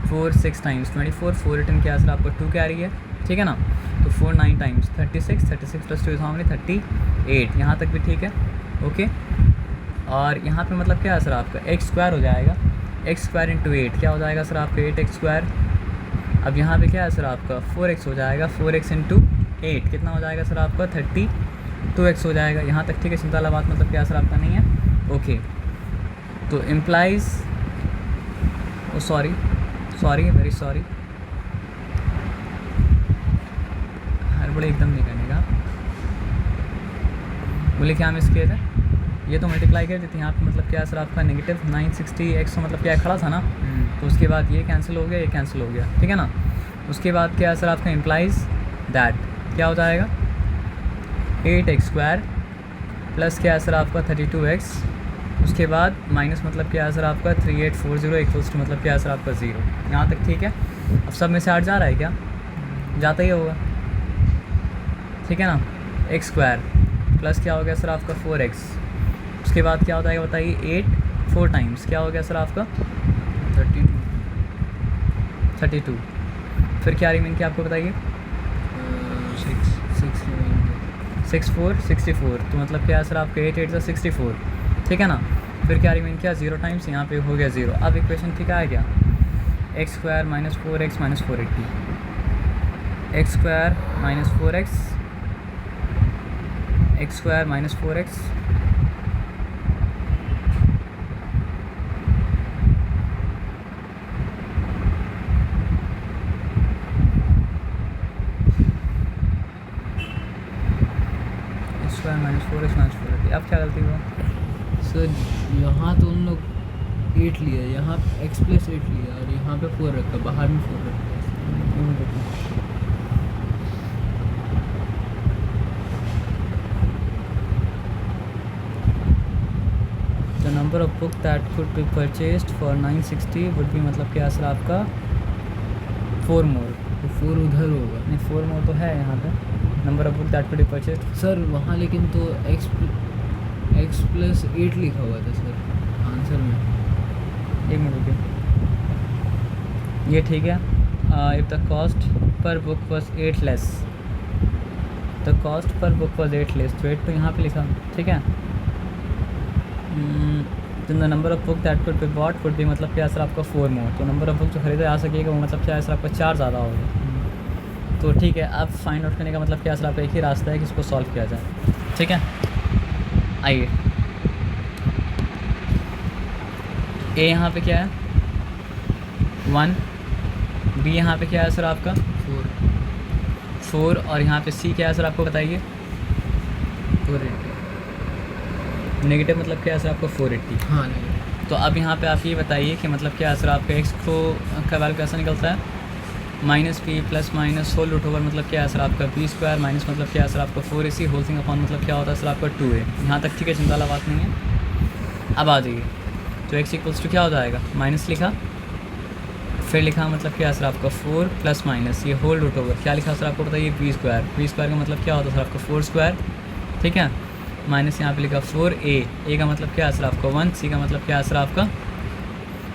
4 6 टाइम्स 24 4 रिटर्न क्या सर आपका 2 कैरी है। ठीक है ना। तो 4 9 टाइम्स 36 36 + 2 इज हाउ मेनी 38। यहाँ तक भी ठीक है। ओके। और यहाँ पे मतलब क्या है सर आपका x² हो जाएगा, x² इंटू 8 क्या हो जाएगा सर आपका 8x²। अब यहाँ पे क्या है सर आपका 4x हो जाएगा, 4x इंटू 8 कितना हो जाएगा सर आपका 32x हो जाएगा। यहाँ तक ठीक है, चिंता वाला बात मतलब क्या सर आपका नहीं है। ओके। तो इम्प्लाइज सॉरी वेरी सॉरी, हड़बड़ी एकदम नहीं करने का। बोले क्या मिस किए थे, ये तो मल्टीप्लाई कर देते हैं। यहाँ पे मतलब क्या सर आपका -960x तो मतलब क्या खड़ा था ना, तो उसके बाद ये कैंसिल हो गया, ये कैंसिल हो गया। ठीक है ना। उसके बाद क्या सर आपका इम्प्लाइज दैट क्या हो जाएगा 8x² प्लस क्या है सर आपका 32x। उसके बाद माइनस मतलब क्या है सर आपका 3840 इक्वल्स टू मतलब क्या है सर आपका 0। यहाँ तक ठीक है। अब सब में से 8 जा रहा है क्या? जाता ही होगा, ठीक है ना। एक्स स्क्वायर प्लस क्या हो गया सर आपका 4x, उसके बाद क्या होता है बताइए 8 4 टाइम्स क्या हो गया सर आपका 32। फिर क्या रिमेन किया आपको बताइए 6 4 64, तो मतलब क्या है सर आपका 8 8 64, ठीक है ना। फिर क्या रिमेन किया 0 टाइम्स, यहाँ पे हो गया 0। अब इक्वेशन ठीक है क्या, x square minus 4x minus 480, x square minus 4x, x square minus 4x square minus 4x minus 480। अब क्या गलती हुआ सर यहाँ तो उन लोग 8 लिया, यहाँ x प्लस 8 लिया और यहाँ पे 4 रखा, बाहर में 4 रखा। The number of book that could be purchased for 960 would be, मतलब क्या सर आपका 4 मोर। तो 4 उधर होगा। नहीं 4 मोर तो है यहाँ पे, number of book that could be purchased sir वहाँ लेकिन तो x प्लस 8 लिखा हुआ था सर आंसर में। एक मिनट रुकिए, ये ठीक है। If the cost per book was 8 less, the cost per book was 8 less, तो 8 तो यहाँ पे लिखा, ठीक है। The number of book that could be bought could be, मतलब क्या सर आपका 4 मोर, तो नंबर ऑफ बुक जो खरीदा जा सकेगा वो मतलब क्या है सर आपका 4 ज़्यादा होगा। तो ठीक है, अब फाइंड आउट करने का मतलब क्या सर आपका एक ही रास्ता है कि इसको सॉल्व किया जाए, ठीक है। आइए, ए यहाँ पे क्या है 1, बी यहाँ पे क्या है सर आपका 4 और यहाँ पे सी क्या है सर आपको बताइए 480। नेगेटिव मतलब क्या है सर आपको 480। हाँ नहीं, तो अब यहाँ पे आप ये बताइए कि मतलब क्या है सर आपका एक्स को का वैल्यू कैसा निकलता है minus P plus minus whole root over, मतलब क्या है सर आपका बी स्क्वायर माइनस मतलब क्या है सर आपका 4ac होल थिंग अपॉन मतलब क्या होता है सर आपका 2a। यहाँ तक ठीक है, चिंता वाला बात नहीं है। अब आ जाइए, तो एक्स इक्वल्स टू क्या हो जाएगा, माइनस लिखा, फिर लिखा मतलब क्या है सर आपका 4 प्लस माइनस ये होल रूट ओवर, क्या लिखा सर आपको बताइए बी स्क्वायर का मतलब क्या होता है सर आपका 4 स्क्वायर, ठीक है। माइनस यहाँ पे लिखा 4a का मतलब क्या है सर आपका 1, सी का मतलब क्या है सर आपका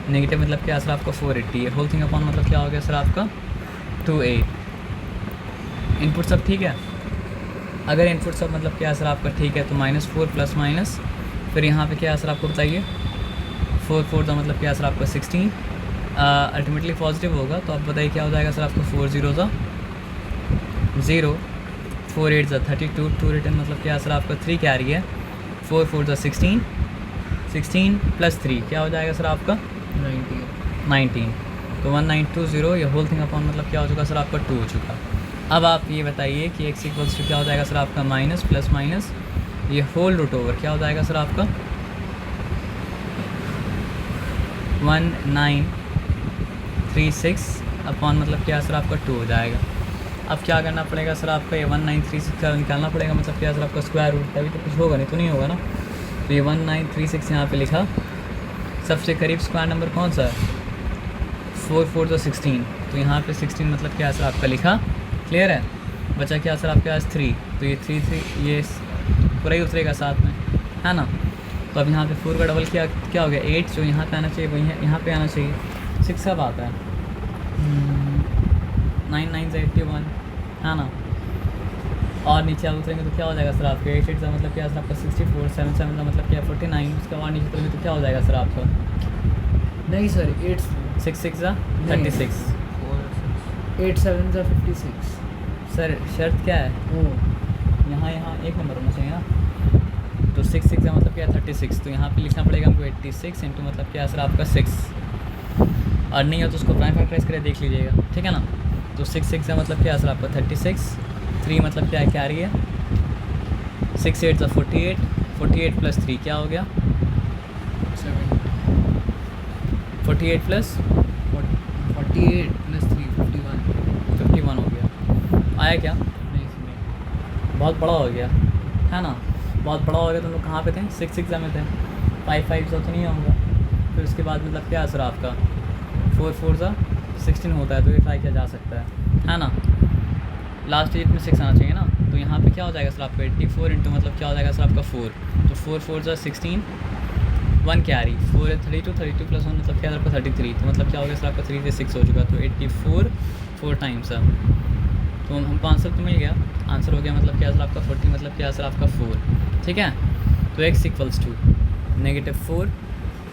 नेगेटिव मतलब क्या है सर आपका 480 है, होल थिंग अपॉन मतलब क्या हो गया सर आपका 2a। इनपुट सब ठीक है, अगर इनपुट सब मतलब क्या है सर आपका ठीक है तो -4 प्लस माइनस, फिर यहाँ पे क्या है सर आपको बताइए 4 4 का मतलब क्या है सर आपका 16, अल्टीमेटली पॉजिटिव होगा तो आप बताइए क्या हो जाएगा सर आपका 4 0 0, 4 8 32, 2 रिटर्न मतलब क्या है सर आपका 3 कैरी है, 4 4 16, 16 प्लस 3 क्या हो जाएगा सर आपका 19, तो 1920, ये होल थिंग अपॉन मतलब क्या हो चुका सर आपका 2 हो चुका। अब आप ये बताइए कि x इक्वल्स टू क्या हो जाएगा सर आपका माइनस प्लस माइनस ये होल रूट ओवर क्या हो जाएगा सर आपका 1936 अपॉन मतलब क्या सर आपका 2 हो जाएगा। अब क्या करना पड़ेगा सर आपका ये 1936 का निकालना पड़ेगा, मतलब क्या सर आपका स्क्वायर रूट, तभी तो कुछ होगा, नहीं तो नहीं होगा ना। तो ये 1936 यहाँ पे लिखा, सबसे करीब स्क्वायर नंबर कौन सा है 4 4 16, तो यहाँ पे 16 मतलब क्या सर आपका लिखा, क्लियर है। बचा क्या सर आपके पास 3, तो ये 3 ये पूरा ही उतरेगा साथ में, है ना। तो अब यहाँ पे 4 का डबल क्या हो गया 8, जो यहाँ पे आना चाहिए वही है यहाँ पे आना चाहिए, 6 कब आता है 9 9 से 81, है ना। और नीचे आप उतरेंगे तो क्या हो जाएगा सर आपका 8 8 का मतलब क्या सर आपका 64, 7 7 का मतलब क्या 49, उसका और नीचे उतरेंगे तो क्या हो जाएगा सर आपका नहीं सर 8 6 6 का 36, 8 7 का 56 सर शर्त क्या है यहाँ एक नंबर होना चाहिए ना, तो 6 6 का मतलब क्या 36, तो यहाँ पे लिखना पड़ेगा हमको 86 इंटू मतलब क्या सर आपका 6, और नहीं हो तो उसको प्राइम फैक्टराइज करके देख लीजिएगा, ठीक है ना। तो 6 6 का मतलब क्या सर आपका 36, 3 मतलब क्या है कैरी है, 6 8 का 48, 48 प्लस 3 क्या हो गया 48 प्लस 48 प्लस 3 51 हो गया, आया क्या नहीं बहुत बड़ा हो गया, है ना। बहुत बड़ा हो गया, तुम लोग कहाँ पे थे 6 6 में थे, 5 5 तो नहीं होगा, फिर उसके बाद मतलब क्या है सर आपका 4 4 सा 16 होता है तो ये ट्राई किया जा सकता है ना। लास्ट डिजिट में 6 आना चाहिए ना, तो यहाँ पे क्या हो जाएगा सर आपका 84 इंटू मतलब क्या हो जाएगा सर आपका 4, तो 4 4 जो 16, 1 कैरी, 4 है 32, 32 प्लस 1 मतलब क्या है आपका 33, तो मतलब क्या हो गया सर आपका 3 से 6 हो चुका, तो 84 4 टाइम्स है, तो हमको आंसर तो मिल गया, आंसर हो गया मतलब क्या सर आपका 40 मतलब क्या सर आपका 4, ठीक है। तो x equals to -4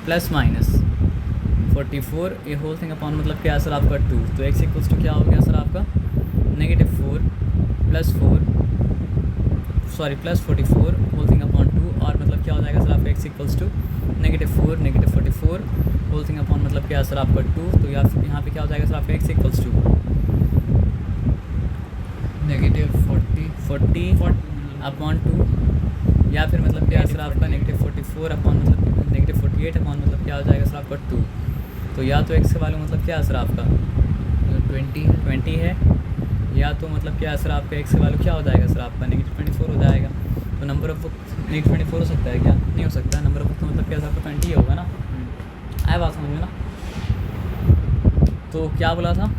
plus minus 44 ये होल थिंग अपॉन मतलब क्या सर आपका 2, तो x इक्वल्स टू क्या हो गया सर आपका -4 प्लस 44 होल थिंग अपॉन 2, और मतलब क्या हो जाएगा सर आपका x equals to -4 -44 whole thing upon मतलब क्या सर आपका 2, तो यहाँ पे क्या हो जाएगा सर आपका x इक्वल्स टू -40 अपॉन 2, या फिर मतलब क्या सर आपका -44 अपॉन मतलब -48 अपॉन मतलब क्या हो जाएगा सर आपका 2, तो या तो x का वैल्यू मतलब क्या है सर आपका 20 है, या तो मतलब क्या है सर आपका x का वैल्यू क्या हो जाएगा सर आपका -24 हो जाएगा, तो नंबर ऑफ बुक -24 हो सकता है क्या, नहीं हो सकता है, नंबर ऑफ बुक तो मतलब क्या सर आपका 20 होगा ना, आया बात समझ में ना। तो क्या बोला था,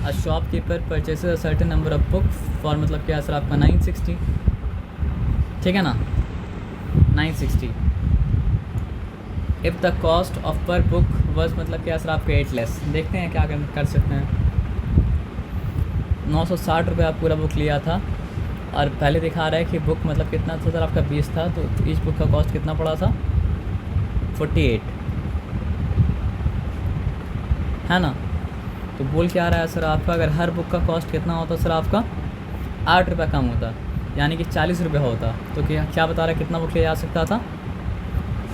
a shopkeeper purchases a certain number of book for मतलब क्या है सर आपका 960, ठीक है ना 960, इफ़ द कॉस्ट ऑफ पर बुक वॉज मतलब क्या सर आपका 8 लेस, देखते हैं क्या कर सकते हैं। 960 रुपये आप पूरा बुक लिया था, और पहले दिखा रहा है कि बुक मतलब कितना था सर आपका 20 था, तो इस बुक का कॉस्ट कितना पड़ा था 48, है ना। तो बोल क्या रहा है सर आपका, अगर हर बुक का कॉस्ट कितना होता सर आपका 8 रुपये कम होता, यानी कि 40 रुपये होता, तो क्या बता रहा है कितना बुक लिया जा सकता था,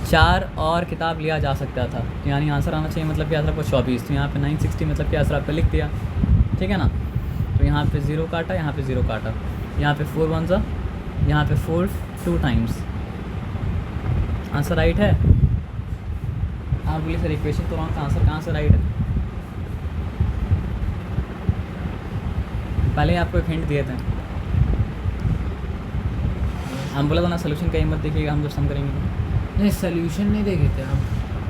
4 और किताब लिया जा सकता था, तो यानी आंसर आना चाहिए मतलब क्या सर आपको 24, तो यहाँ पे 960 मतलब क्या सर आपका लिख दिया, ठीक है ना। तो यहाँ पे 0 काटा, यहाँ पे 0 काटा, यहाँ पे 4 1 सा, यहाँ पे 4 2 टाइम्स, आंसर राइट है। आप बोलिए सर इक्वेशन तो रॉन्ग, आंसर कहाँ से राइट है। पहले आपको एक हिंट दिए थे, हम बोला था ना सोल्यूशन कहीं मत देखिएगा, हम जब सम करेंगे तो। नहीं सोल्यूशन नहीं देखे थे हम,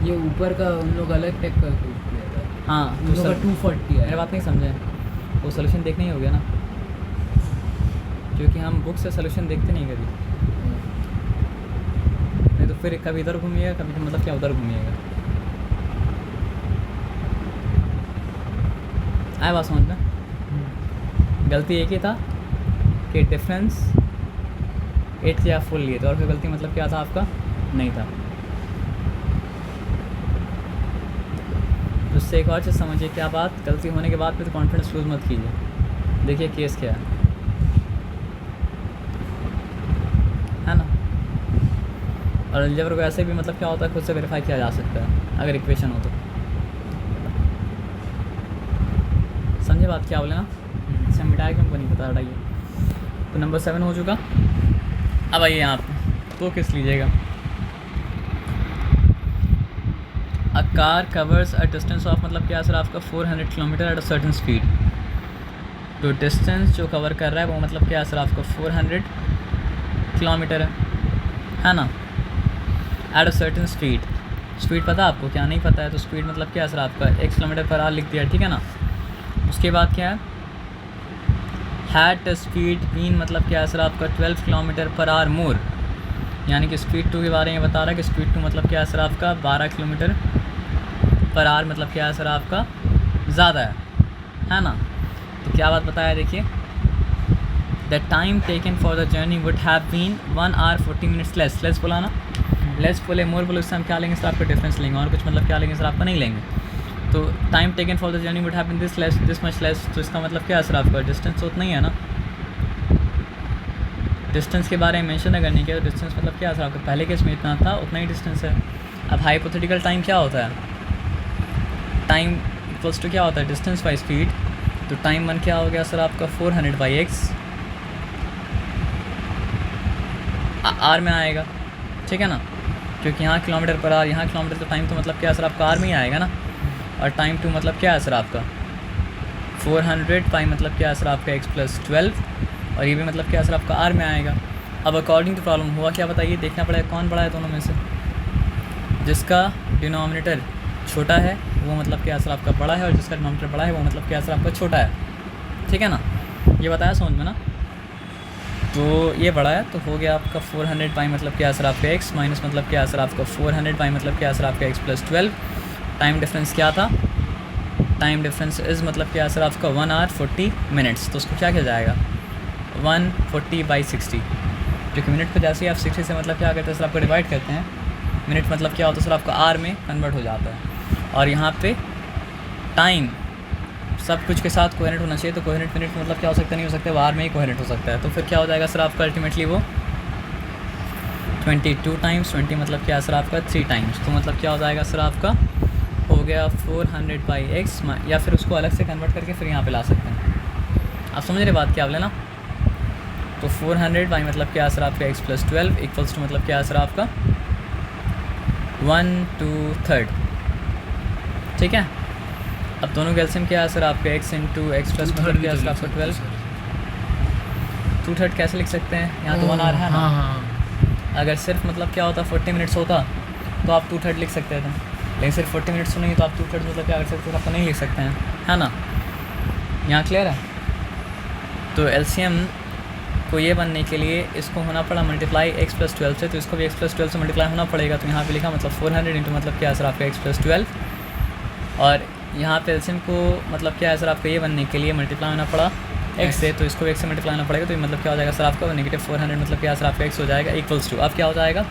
ये ऊपर का उन लोग अलग टेक करके किया था, हाँ उन लोग का 240 है, मेरी बात नहीं समझे, वो सोल्यूशन देखना ही हो गया ना, क्योंकि हम बुक से सोल्यूशन देखते नहीं कभी, नहीं तो फिर कभी इधर घूमिएगा कभी तो मतलब क्या उधर घूमिएगा, आया बात समझ में। गलती एक ही था कि डिफरेंस 8 से आप फुल लिए थे, और फिर गलती मतलब क्या था आपका नहीं था। उससे एक और चीज़ समझिए, क्या बात, गलती होने के बाद फिर तो कॉन्फिडेंस लूज मत कीजिए, देखिए केस क्या है ना। और अलजेब्रा को ऐसे भी मतलब क्या होता है खुद से वेरीफाई किया जा सकता है अगर इक्वेशन हो तो, समझे बात क्या बोले ना। अच्छा मिटाया क्यों नहीं पता, हटाइए। तो नंबर 7 हो चुका, अब आइए यहाँ पे तो किस लीजिएगा, a car covers a distance of मतलब क्या सर आपका 400 kilometre at a certain speed, तो डिस्टेंस जो कवर कर रहा है वो मतलब क्या सर आपका 400 किलोमीटर है ना, at a certain speed, speed पता आपको क्या, नहीं पता है तो स्पीड मतलब क्या सर आपका 1 किलोमीटर पर आवर लिख दिया, ठीक है ना। उसके बाद क्या है, हैड स्पीड बीन मतलब क्या है सर आपका 12 किलोमीटर पर आवर मोर, यानी कि स्पीड 2 के बारे में बता रहा है कि स्पीड 2 मतलब क्या है सर आपका 12 किलोमीटर पर आवर मतलब क्या है सर आपका ज़्यादा है ना। तो क्या बात बताया देखिए, the time taken for the journey would have been 1 hour 40 minutes less बोला ना, लेस बोले मोर बोले, उससे हम क्या लेंगे सर आपका डिफरेंस लेंगे, और कुछ मतलब क्या लेंगे सर आपका नहीं लेंगे। तो time taken for the journey would have been this much less, तो इसका मतलब क्या है सर आपका डिस्टेंस तो उतना ही है ना, डिस्टेंस के बारे में मेंशन अगर नहीं किया तो डिस्टेंस मतलब क्या है सर आपका पहले केस में इतना था उतना ही डिस्टेंस है। अब हाइपोथेटिकल टाइम क्या होता है, टाइम इक्वल्स टू क्या होता है डिस्टेंस बाई स्पीड, तो टाइम 1 क्या हो गया सर आपका 400/x आर में आएगा, ठीक है ना, क्योंकि यहाँ किलोमीटर पर आवर, यहाँ किलोमीटर, तो टाइम तो मतलब क्या सर आपका आर में ही आएगा ना, और टाइम 2 मतलब क्या है सर आपका 400 मतलब क्या है सर आपका x + 12, और ये भी मतलब क्या सर आपका आर में आएगा। अब अकॉर्डिंग टू प्रॉब्लम हुआ क्या बताइए, देखना पड़ेगा कौन बड़ा है दोनों में से, जिसका डिनोमिनेटर छोटा है वो मतलब क्या सर आपका बड़ा है, और जिसका डिनोमिनेटर बड़ा है वो मतलब क्या सर आपका छोटा है, ठीक है ना। ये बताया समझ में ना। तो ये बड़ा है तो हो गया आपका 400 पाई मतलब क्या सर आपका x माइनस मतलब क्या सर आपका 400 पाई मतलब क्या सर आपका x प्लस 12। टाइम डिफरेंस क्या था, टाइम डिफरेंस इज़ मतलब क्या सर आपका 1 आवर 40 मिनट्स। तो उसको क्या किया जाएगा 140/60, क्योंकि मिनट को जैसे ही आप 60 से मतलब क्या करते हैं सर आपको डिवाइड करते हैं, मिनट मतलब क्या होता है सर आपका आर में कन्वर्ट हो जाता है। और यहाँ पे टाइम सब कुछ के साथ कोहेरेंट होना चाहिए, तो कोहेरेंट मिनट मतलब क्या हो सकता है, नहीं हो सकता, बाहर में ही कोहेरेंट हो सकता है। तो फिर क्या हो जाएगा सर आपका अल्टीमेटली वो 22 टाइम्स 20 मतलब क्या सर आपका 3 टाइम्स। तो मतलब क्या हो जाएगा सर आपका हो गया 400/x, या फिर उसको अलग से कन्वर्ट करके फिर यहाँ पे ला सकते हैं। आप समझ रहे बात क्या बोले ना। तो 400 मतलब क्या सर आपका x प्लस 12 इक्वल्स टू मतलब क्या सर आपका 1/2, ठीक है। अब दोनों का एलसीएम क्या है सर आपका x इंटू एक्स प्लस मतलब क्या सर आपका 12, 2/3 कैसे लिख सकते हैं, यहाँ तो 1 आवर है ना। हाँ। अगर सिर्फ मतलब क्या होता 40 मिनट्स होता तो आप 2/3 लिख सकते थे, लेकिन सिर्फ 40 मिनट्स नहीं तो आप 2/3 मतलब क्या कर सकते थे, आपको नहीं लिख सकते हैं, है ना। यहाँ क्लियर है। तो एलसीएम को ये बनने के लिए इसको होना पड़ा मल्टीप्लाई x प्लस 12 से, तो इसको भी x प्लस 12 से मल्टीप्लाई होना पड़ेगा। तो यहाँ पे लिखा मतलब 400 इंटू मतलब क्या सर आपका x प्लस 12, और यहाँ पे एलसीएम को मतलब क्या है सर आपका ये बनने के लिए मल्टीप्लाई होना पड़ा x से, तो इसको x से मल्टीप्लाई होना पड़ेगा। तो ये मतलब क्या हो जाएगा सर आपका -400 मतलब क्या सर आपका x हो जाएगा इक्वल्स टू, अब क्या हो जाएगा,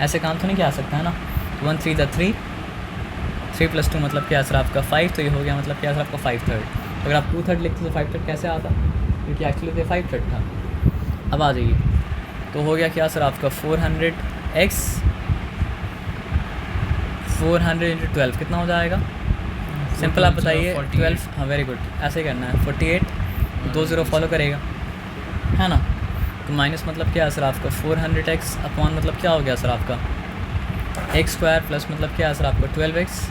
ऐसे काम तो नहीं किया सकता है ना। 1 3 × 3, 3 + 2 मतलब क्या सर आपका 5, तो ये हो गया मतलब क्या सर आपका 5/3। अगर आप 2/3 लिखते तो 5/3 कैसे आता, क्योंकि एक्चुअली तो 5/3 था। अब आ जाइए, तो हो गया क्या सर आपका 400x 400 × 12 कितना हो जाएगा, सिंपल आप बताइए 12, हाँ वेरी गुड, ऐसे ही करना है 48, 2 0 फॉलो करेगा, है ना। तो माइनस मतलब क्या है सर आपका 400x अपॉन मतलब क्या हो गया सर आपका x² प्लस मतलब क्या है सर आपका 12x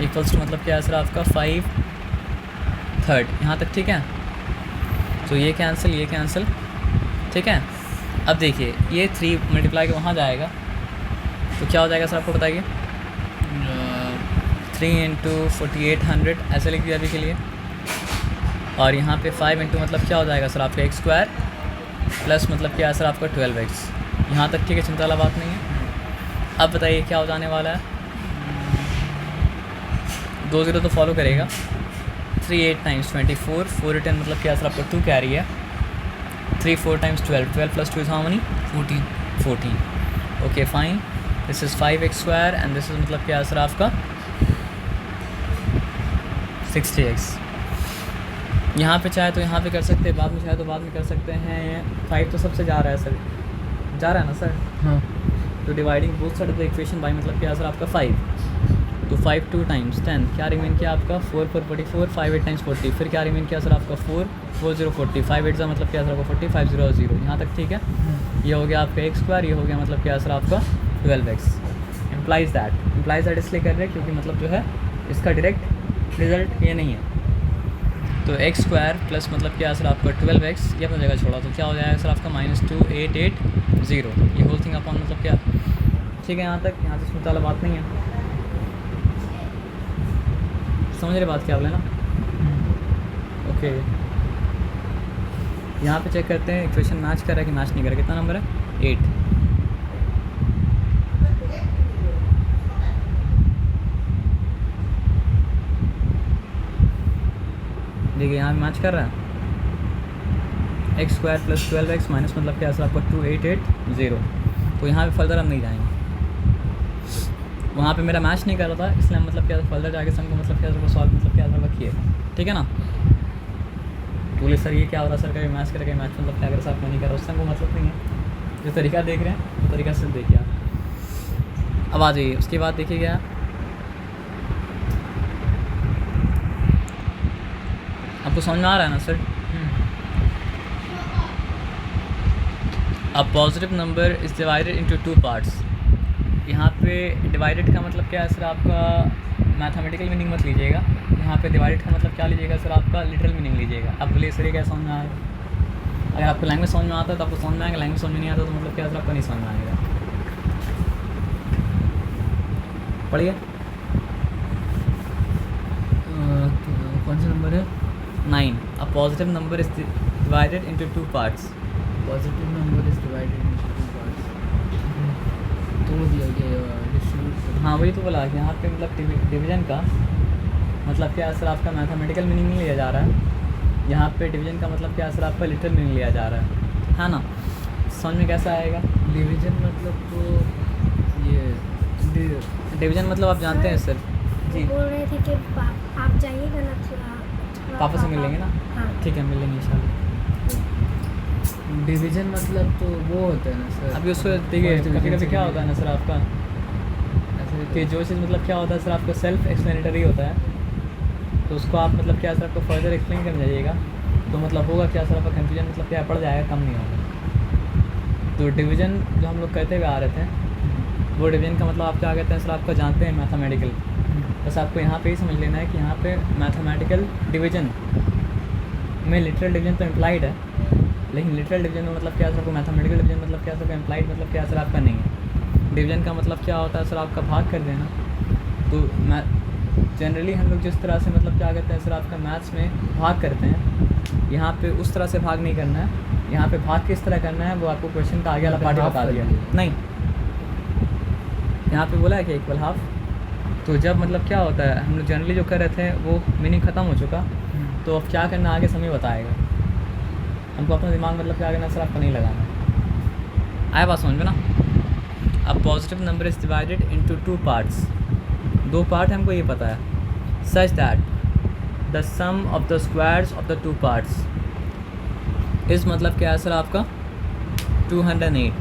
इक्वल्स टू मतलब क्या है सर आपका 5/3, यहाँ तक ठीक है। तो ये कैंसिल, ठीक है। अब देखिए ये 3 मल्टीप्लाई के वहाँ जाएगा तो क्या हो जाएगा सर आपको बताइए, 3 × 4800 ऐसे लिख दिया अभी के लिए, और यहाँ पे 5 इंटू मतलब क्या हो जाएगा सर आपका x² प्लस मतलब क्या है सर आपका 12x, यहाँ तक ठीक है, चिंता वाला बात नहीं है। अब बताइए क्या हो जाने वाला है, 2 0 तो फॉलो करेगा, 3 8 टाइम्स 24, 4 10 मतलब क्या सर आपका 2 कैरी है, 3 4 times 12, 12 + 2 is how many 14। Okay fine, this is 5x² and this is मतलब क्या सर आपका 60x। यहाँ पे चाहे तो यहाँ पे कर सकते हैं, बाद में चाहे तो बाद में कर सकते हैं। 5 तो सबसे जा रहा है सर, जा रहा है ना सर। हाँ। तो dividing both side of the equation by मतलब क्या सर आपका 5, तो 5 2 टाइम्स 10, क्या रिमेन किया आपका 4 4 44, 5 8 टाइम्स 40, फिर क्या रिमेन किया सर आपका 4 4 0 40, 5 8 मतलब क्या सर आपका 40, 5 0 0, यहाँ तक ठीक है। ये हो गया आपका x², ये हो गया मतलब क्या सर आपका 12x। इम्प्लाइज दैट इसलिए कर रहे हैं क्योंकि मतलब जो है इसका डायरेक्ट रिजल्ट ये नहीं है। तो x² प्लस मतलब क्या सर आपका 12x, ये अपनी जगह छोड़ा तो क्या हो जाएगा सर आपका -2880, ये होल थिंग अपॉन मतलब क्या, ठीक है। यहाँ तक, यहाँ से इसमें वाला बात नहीं है, समझ रहे बात क्या बोले ना। ओके यहाँ पे चेक करते हैं इक्वेशन मैच कर रहा है कि मैच नहीं कर रहा, कितना नंबर है 8। देखिए यहाँ मैच कर रहा है, x² प्लस 12x माइनस मतलब क्या सर आपका 2880, तो यहाँ पे फर्दर हम नहीं जाएंगे, वहाँ पे मेरा मैच नहीं कर रहा था इसलिए मतलब क्या फर्दर जाके सम को मतलब क्या सॉल्व मतलब क्या सर रखिए, ठीक है ना। बोले सर ये क्या हो रहा है सर, कभी मैच करेगा मैच मतलब क्या कर सर आपको नहीं कर रहा, उससे हमको मतलब नहीं है। जो तरीका देख रहे हैं वो तरीका से देखिए आप। अब आ जाइए उसके बाद देखिए क्या, आपको समझ में आ रहा है ना सर। अब positive number is divided into 2 parts. यहाँ पे डिवाइडेड का मतलब क्या है सर आपका मैथमेटिकल मीनिंग मत लीजिएगा, यहाँ पे डिवाइडेड का मतलब क्या लीजिएगा सर आपका लिटरल मीनिंग लीजिएगा। अब बोलिए सर ये क्या समझ में आएगा, अगर आपको लैंग्वेज समझ में आता है तो आपको समझ में आएगा, लैंग्वेज समझ में नहीं आता तो मतलब क्या सर आपको नहीं समझ में आएगा। पढ़िए अ positive number is divided into two parts. Positive number is divided into two parts, तोड़ दिया गया, डिस्ट्रीब्यूट। हाँ वही तो बोला कि यहाँ पे मतलब डिवीजन का मतलब क्या सर आपका मैथमेटिकल मीनिंग नहीं लिया जा रहा है, यहाँ पे डिवीजन का मतलब क्या सर आपका लिटरल मीनिंग लिया जा रहा है ना। समझ में कैसा आएगा? डिवीजन मतलब तो ये डिवीजन मतलब आप जानते हैं सर जी। बोल रहे थे कि आप जाइएगा ना थोड़ा पापा से मिल लेंगे ना? हाँ ठीक है मिल लेंगे इंशाल्लाह। डिवीजन मतलब तो वो होता है ना सर। अभी उसको देखिए कभी कभी क्या होता है ना सर आपका ऐसे कि जो चीज़ मतलब क्या होता है सर आपका सेल्फ एक्सप्लेनेटरी होता है, तो उसको आप मतलब क्या सर आपको फर्दर एक्सप्लेन करने जाइएगा तो मतलब होगा क्या सर आपका कन्फ्यूजन मतलब क्या पड़ जाएगा, कम नहीं होगा। तो डिवीजन जो हम लोग कहते हुए आ रहे थे वो डिवीजन का मतलब आप क्या कहते हैं सर आपका जानते हैं मैथमेटिकल। बस आपको यहाँ पे ही समझ लेना है कि यहाँ पे मैथमेटिकल डिवीजन में लिटरल डिवीजन तो इम्प्लाइड है, लेकिन लिटरल डिवीजन में मतलब क्या सर आपको मैथमेटिकल डिवीजन मतलब क्या सर इम्प्लाइड मतलब क्या सर आपका नहीं है। डिवीजन का मतलब क्या होता है सर आपका भाग कर देना। तो मैं जनरली हम लोग जिस तरह से मतलब क्या कहते हैं सर आपका मैथ्स में भाग करते हैं, यहाँ पे उस तरह से भाग नहीं करना है। यहाँ पे भाग किस तरह करना है वो आपको क्वेश्चन का आगे वाला पार्ट बता दिया। नहीं, यहाँ पे बोला है कि इक्वल हाफ। तो जब मतलब क्या होता है हम लोग जनरली जो कर रहे थे वो मीनिंग ख़त्म हो चुका, तो अब क्या करना आगे समय बताएगा। हमको अपना दिमाग मतलब क्या करना सर आपको नहीं लगाना। आया बात समझ में ना? अब positive number is divided into two parts, दो पार्ट हमको ये पता है। Such that the sum of the squares of the two parts is मतलब क्या है सर आपका 208।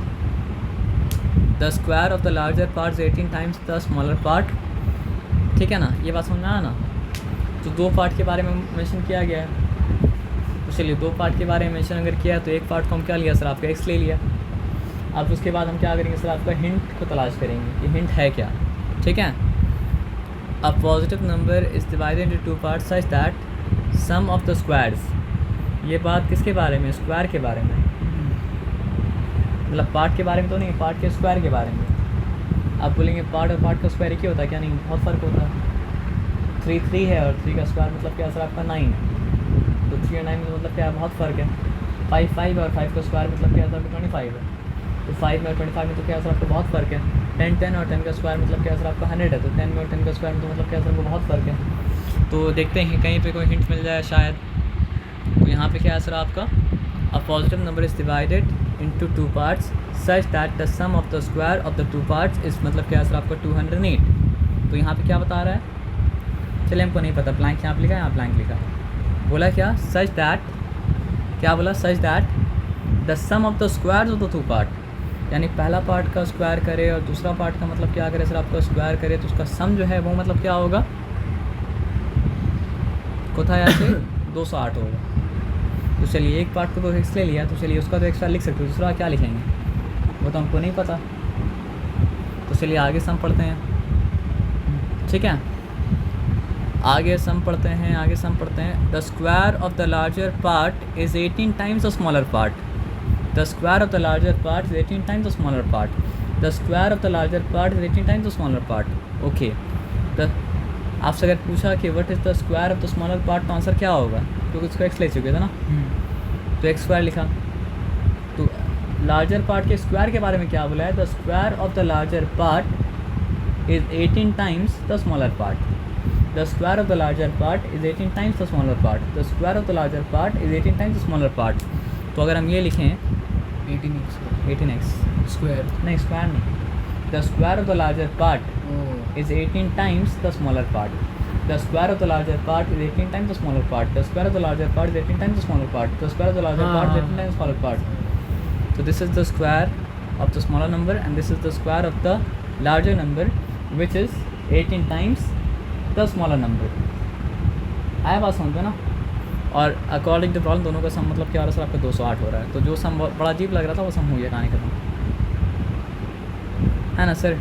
The square of the larger part 18 times the smaller part. ठीक है ना, ये बात समझ में आया ना? तो दो पार्ट के बारे में मेंशन किया गया है, तो चलिए दो पार्ट के बारे में मेंशन अगर किया तो एक पार्ट को हम क्या लिया सर आपका एक्स ले लिया। अब उसके बाद हम क्या करेंगे सर आपका हिंट को तलाश करेंगे कि हिंट है क्या। ठीक है, a positive number is divided into two parts such that sum of the squares. ये बात किसके बारे में? स्क्वायर के बारे में, मतलब पार्ट के बारे में तो नहीं, पार्ट के स्क्वायर के बारे में। आप बोलेंगे पार्ट और पार्ट का स्क्वायर एक ही होता है क्या? नहीं, बहुत फ़र्क होता है। 3 3 है और 3 का स्क्वायर मतलब क्या सर आपका 9 है, तो 3 और 9 में मतलब क्या बहुत फ़र्क है। 5 5 और 5 का स्क्वायर मतलब क्या सर आपका 25 है, तो 5 में और 25 में तो क्या सर आपको बहुत फ़र्क है। 10 10 और 10 का स्क्वायर मतलब क्या सर आपका 100 है, तो 10 में और 10 का स्क्वायर में तो मतलब क्या सर आपको बहुत फ़र्क है। तो देखते हैं कहीं पे कोई हिंट मिल जाए शायद। तो यहाँ पे क्या है सर आपका a positive number is divided into two parts such that the sum of the square of the two parts is मतलब क्या है सर आपका 208। तो यहाँ पे क्या बता रहा है? चलिए हमको नहीं पता, ब्लैंक यहाँ पे लिखा है, यहाँ ब्लैंक लिखा है। बोला क्या? सच दैट, क्या बोला? Such that the sum of the squares of the two part, यानी पहला पार्ट का स्क्वायर करे और दूसरा पार्ट का मतलब क्या करे सर आपका स्क्वायर करे, तो उसका सम जो है वो मतलब क्या होगा? कोथा यहाँ से 208 होगा। तो चलिए एक पार्ट को तो एक्स ले लिया, तो चलिए उसका तो एक्स्ट्रा लिख सकते हो, दूसरा क्या लिखेंगे वो तो हमको नहीं पता। तो चलिए आगे सम पढ़ते हैं। ठीक है, आगे सम पढ़ते हैं, आगे सम पढ़ते हैं। The square of the larger part is 18 times the smaller part. The square of the larger part is 18 times the smaller part. The square of the larger part is 18 times the smaller part. Okay, the आपसे अगर पूछा कि what is the square of the smaller part, तो answer क्या होगा? क्योंकि उसको x ले चुके थे ना, तो एक्स स्क्वायर लिखा। तो लार्जर पार्ट के स्क्वायर के बारे में क्या बोला है? The square of the larger part is 18 times the smaller part. The square of the larger part is 18 times the smaller part. The square of the larger part is 18 times the smaller part. तो अगर हम ये लिखें 18x square, नहीं square नहीं, the square of the larger part is 18 times the smaller part. The square of the larger part is 18 times the smaller part. The square of the larger part is 18 times the smaller part. The square of the larger part is 18 times the smaller part. So this is the square of the smaller number and this is the square of the larger number, which is 18 times the smaller number. आया बात समझ में ना? और according to problem दोनों का सम मतलब क्या हो रहा है सर आपका 208 हो रहा है। तो जो सम बड़ा अजीब लग रहा था वो सम हो गया कहानी खत्म, है ना सर?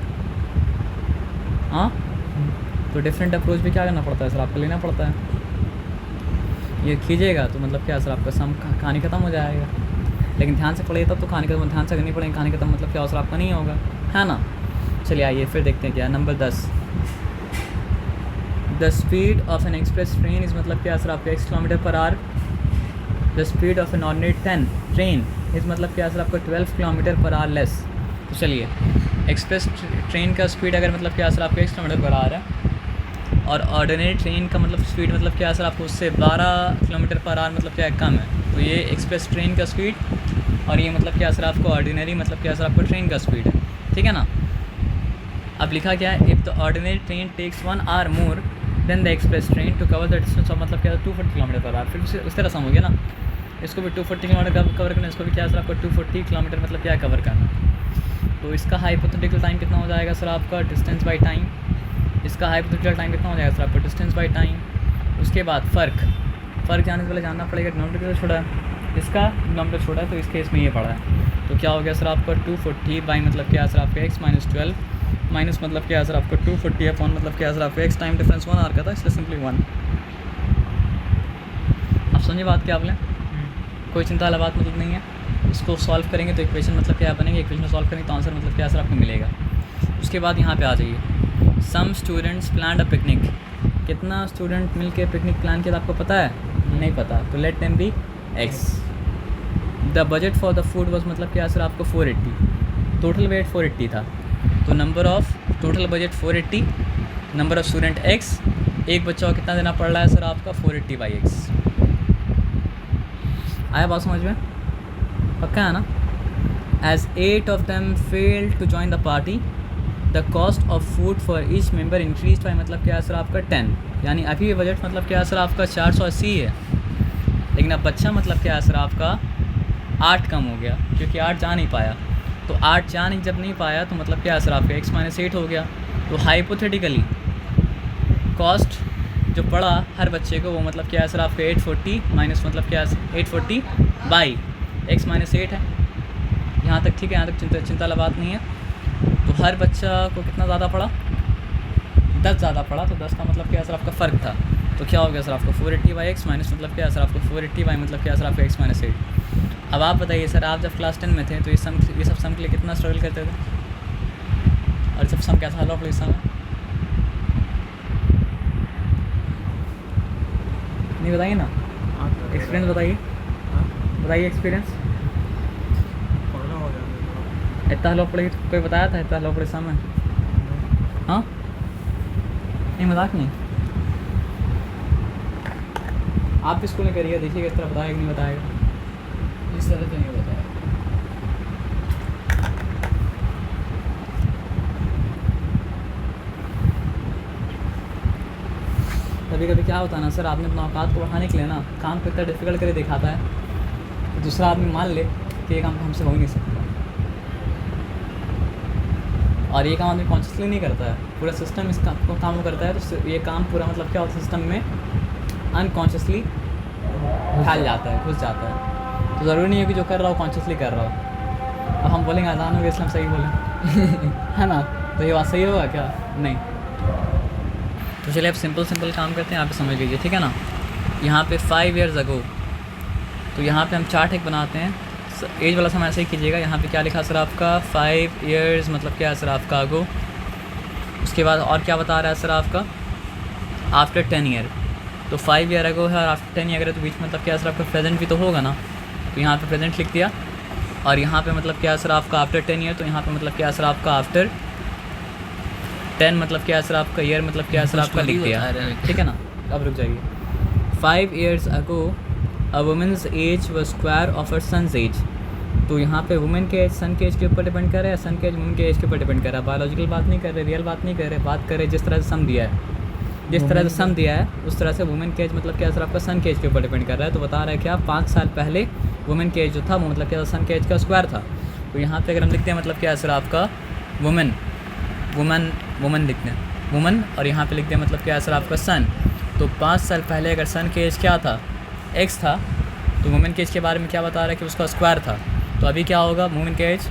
हाँ, तो डिफरेंट अप्रोच भी क्या करना पड़ता है सर आपको, लेना पड़ता है। ये कीजिएगा तो मतलब क्या सर आपका सम कहानी ख़त्म हो जाएगा। लेकिन ध्यान से पढ़िए तब तो कहानी खत्म, ध्यान से करनी पड़ेगी कहानी खत्म मतलब क्या सर आपका नहीं होगा, है ना? चलिए आइए फिर देखते हैं क्या number 10। The speed of N express train is मतलब क्या सर आपका x km/h the speed of an ordinary train इस मतलब क्या सर आपको 12 किलोमीटर पर आवर लेस। तो चलिए एक्सप्रेस ट्रेन का स्पीड अगर मतलब क्या सर आपको 1 किलोमीटर पर आवर है और ऑर्डिनरी ट्रेन का मतलब स्पीड मतलब क्या सर आपको उससे 12 किलोमीटर पर आवर मतलब क्या है कम है। तो ये एक्सप्रेस ट्रेन का स्पीड और ये मतलब क्या सर आपको ऑर्डिनरी मतलब क्या सर आपको ट्रेन का स्पीड है, ठीक है ना। अब लिखा क्या है, if the ordinary train takes 1 hour more than the express train to cover the distance of मतलब क्या 240 किलोमीटर पर आवर। फिर उस तरह सम हो गया ना, इसको भी 240 किलोमीटर कवर करना, इसको भी क्या सर आपको 240 किलोमीटर मतलब क्या कवर करना। तो इसका हाइपोथेटिकल टाइम कितना हो जाएगा सर आपका डिस्टेंस बाई टाइम। इसका हाइपोथेटिकल टाइम कितना हो जाएगा सर आपको डिस्टेंस बाई टाइम। उसके बाद फ़र्क जाने से पहले जानना पड़ेगा डिनोमिनेटर छोड़ा है, इसका डिनोमिनेटर छोड़ा है, तो इस केस में ये पड़ा है। तो क्या हो गया सर आपका 240 बाई मतलब क्या सर आपका x - 12 माइनस मतलब क्या सर आपको 240 अपॉन मतलब क्या सर आपको x टाइम डिफरेंस 1 hour का था, इसलिए सिंपली 1। आप समझिए बात क्या आपने, कोई चिंता वाला बात मतलब नहीं है। इसको सॉल्व करेंगे तो इक्वेशन मतलब क्या बनेंगे, इक्वेशन सॉल्व करेंगे तो आंसर मतलब क्या सर आपको मिलेगा। उसके बाद यहाँ पे आ जाइए, सम स्टूडेंट्स प्लान अ पिकनिक। कितना स्टूडेंट मिल के पिकनिक प्लान किया आपको पता है, नहीं पता, तो let them be x। The budget for the food was मतलब क्या सर आपको 480, टोटल वेट 480 था। तो number of total budget 480, number of student x, एक बच्चा को कितना देना पड़ रहा है सर आपका 480 बाई x। आया बात समझ में, पक्का है ना। Age 8 of them failed to join the party, the cost of food for each member increased by मतलब क्या सर आपका 10। यानी अभी ये बजट मतलब क्या सर आपका 480 है, लेकिन अब बच्चा मतलब क्या सर आपका 8 कम हो गया, क्योंकि 8 जा नहीं पाया। तो 8 जा नहीं जब नहीं पाया तो मतलब क्या सर आपका x - 8 हो गया। तो हाइपोथेटिकली कॉस्ट जो पड़ा हर बच्चे को वो मतलब क्या सर आपका 840 माइनस मतलब क्या 840 बाई x - 8 है। यहाँ तक ठीक है, यहाँ तक चिंता वाला बात नहीं है। तो हर बच्चा को कितना ज़्यादा पड़ा, 10 ज़्यादा पड़ा, तो 10 का मतलब क्या सर आपका फ़र्क था। तो क्या हो गया सर आपको 480 बाई x माइनस मतलब क्या सर आपको 480 बाई मतलब क्या सर आपका x - 8। अब आप बताइए सर, आप जब क्लास 10 में थे तो ये सब सम के लिए कितना स्ट्रगल करते थे, और सब सम कैसा हल हुआ इस समय नहीं बताइए ना, एक्सपीरियंस बताइए, बताइए एक्सपीरियंस। इतना हल पड़ेगी, कोई बताया था इतना हल पड़े समय? हाँ नहीं, मजाक नहीं। आप भी स्कूल में करिए, देखिएगा इस तरह बताएगा कि नहीं बताएगा। इस तरह तो नहीं बताया। कभी कभी क्या होता है ना सर, आपने अपना औकात को बढ़ाने के लिए ना काम को इतना डिफिकल्ट करके दिखाता है, तो दूसरा आदमी मान ले कि ये काम हमसे हो ही नहीं सकता। और ये काम आदमी कॉन्शियसली नहीं करता है, पूरा सिस्टम इस काम को करता है। तो ये काम पूरा मतलब क्या होता है, सिस्टम में अनकॉन्शियसली फैल जाता है, घुस जाता है। तो ज़रूरी नहीं है कि जो कर रहा हो कॉन्शियसली कर रहा हो। अब हम बोलेंगे अजान हो गया इसलिए हम सही बोलें है ना, तो ये बात सही होगा क्या? नहीं। तो चलिए अब सिंपल काम करते हैं, यहाँ पे समझ लीजिए, ठीक है ना। यहाँ पे 5 years ago, तो यहाँ पे हम चार्ट एक बनाते हैं, एज वाला समय ऐसे ही कीजिएगा। यहाँ पे क्या लिखा सर आपका 5 years मतलब क्या है सर आपका अगो। उसके बाद और क्या बता रहा है सर आपका आफ्टर 10 year, तो 5 year अगो है और आफ्टर 10 year है, तो बीच में मतलब क्या सर आपका प्रेजेंट भी तो होगा ना। तो यहाँ पे प्रेजेंट लिख दिया, और यहाँ पे मतलब क्या सर आपका आफ्टर 10 year, तो यहाँ पे मतलब क्या सर आपका आफ्टर 10 मतलब क्या सर आपका ईयर मतलब क्या सर आपका लिख दिया, ठीक है ना। अब रुक जाइए। 5 years ago a woman's age was square of her son's age, तो यहाँ पे वुमेन के एज सन के एज के ऊपर डिपेंड कर रहा है, सन के एज वुमेन के एज के ऊपर डिपेंड कर रहा है। बायोलॉजिकल बात नहीं कर रहे, रियल बात नहीं कर रहे, बात कर रहे जिस तरह से सम दिया है, जिस तरह से सम दिया है उस तरह से वुमेन के एज मतलब क्या सर आपका सन के एज के ऊपर डिपेंड कर रहा है। तो बता रहा है क्या 5 साल पहले वुमेन के एज जो था वो मतलब क्या सन के एज का स्क्वायर था। तो यहाँ पे अगर हम लिखते हैं मतलब क्या सर आपका वुमेन लिखते हैं वुमन, और यहाँ पे लिखते हैं मतलब क्या सर आपका सन। तो 5 साल पहले अगर सन के एज क्या था, x था, तो वुमेन के एज के बारे में क्या बता रहा है कि उसका स्क्वायर था। तो अभी क्या होगा, वुमेन के एज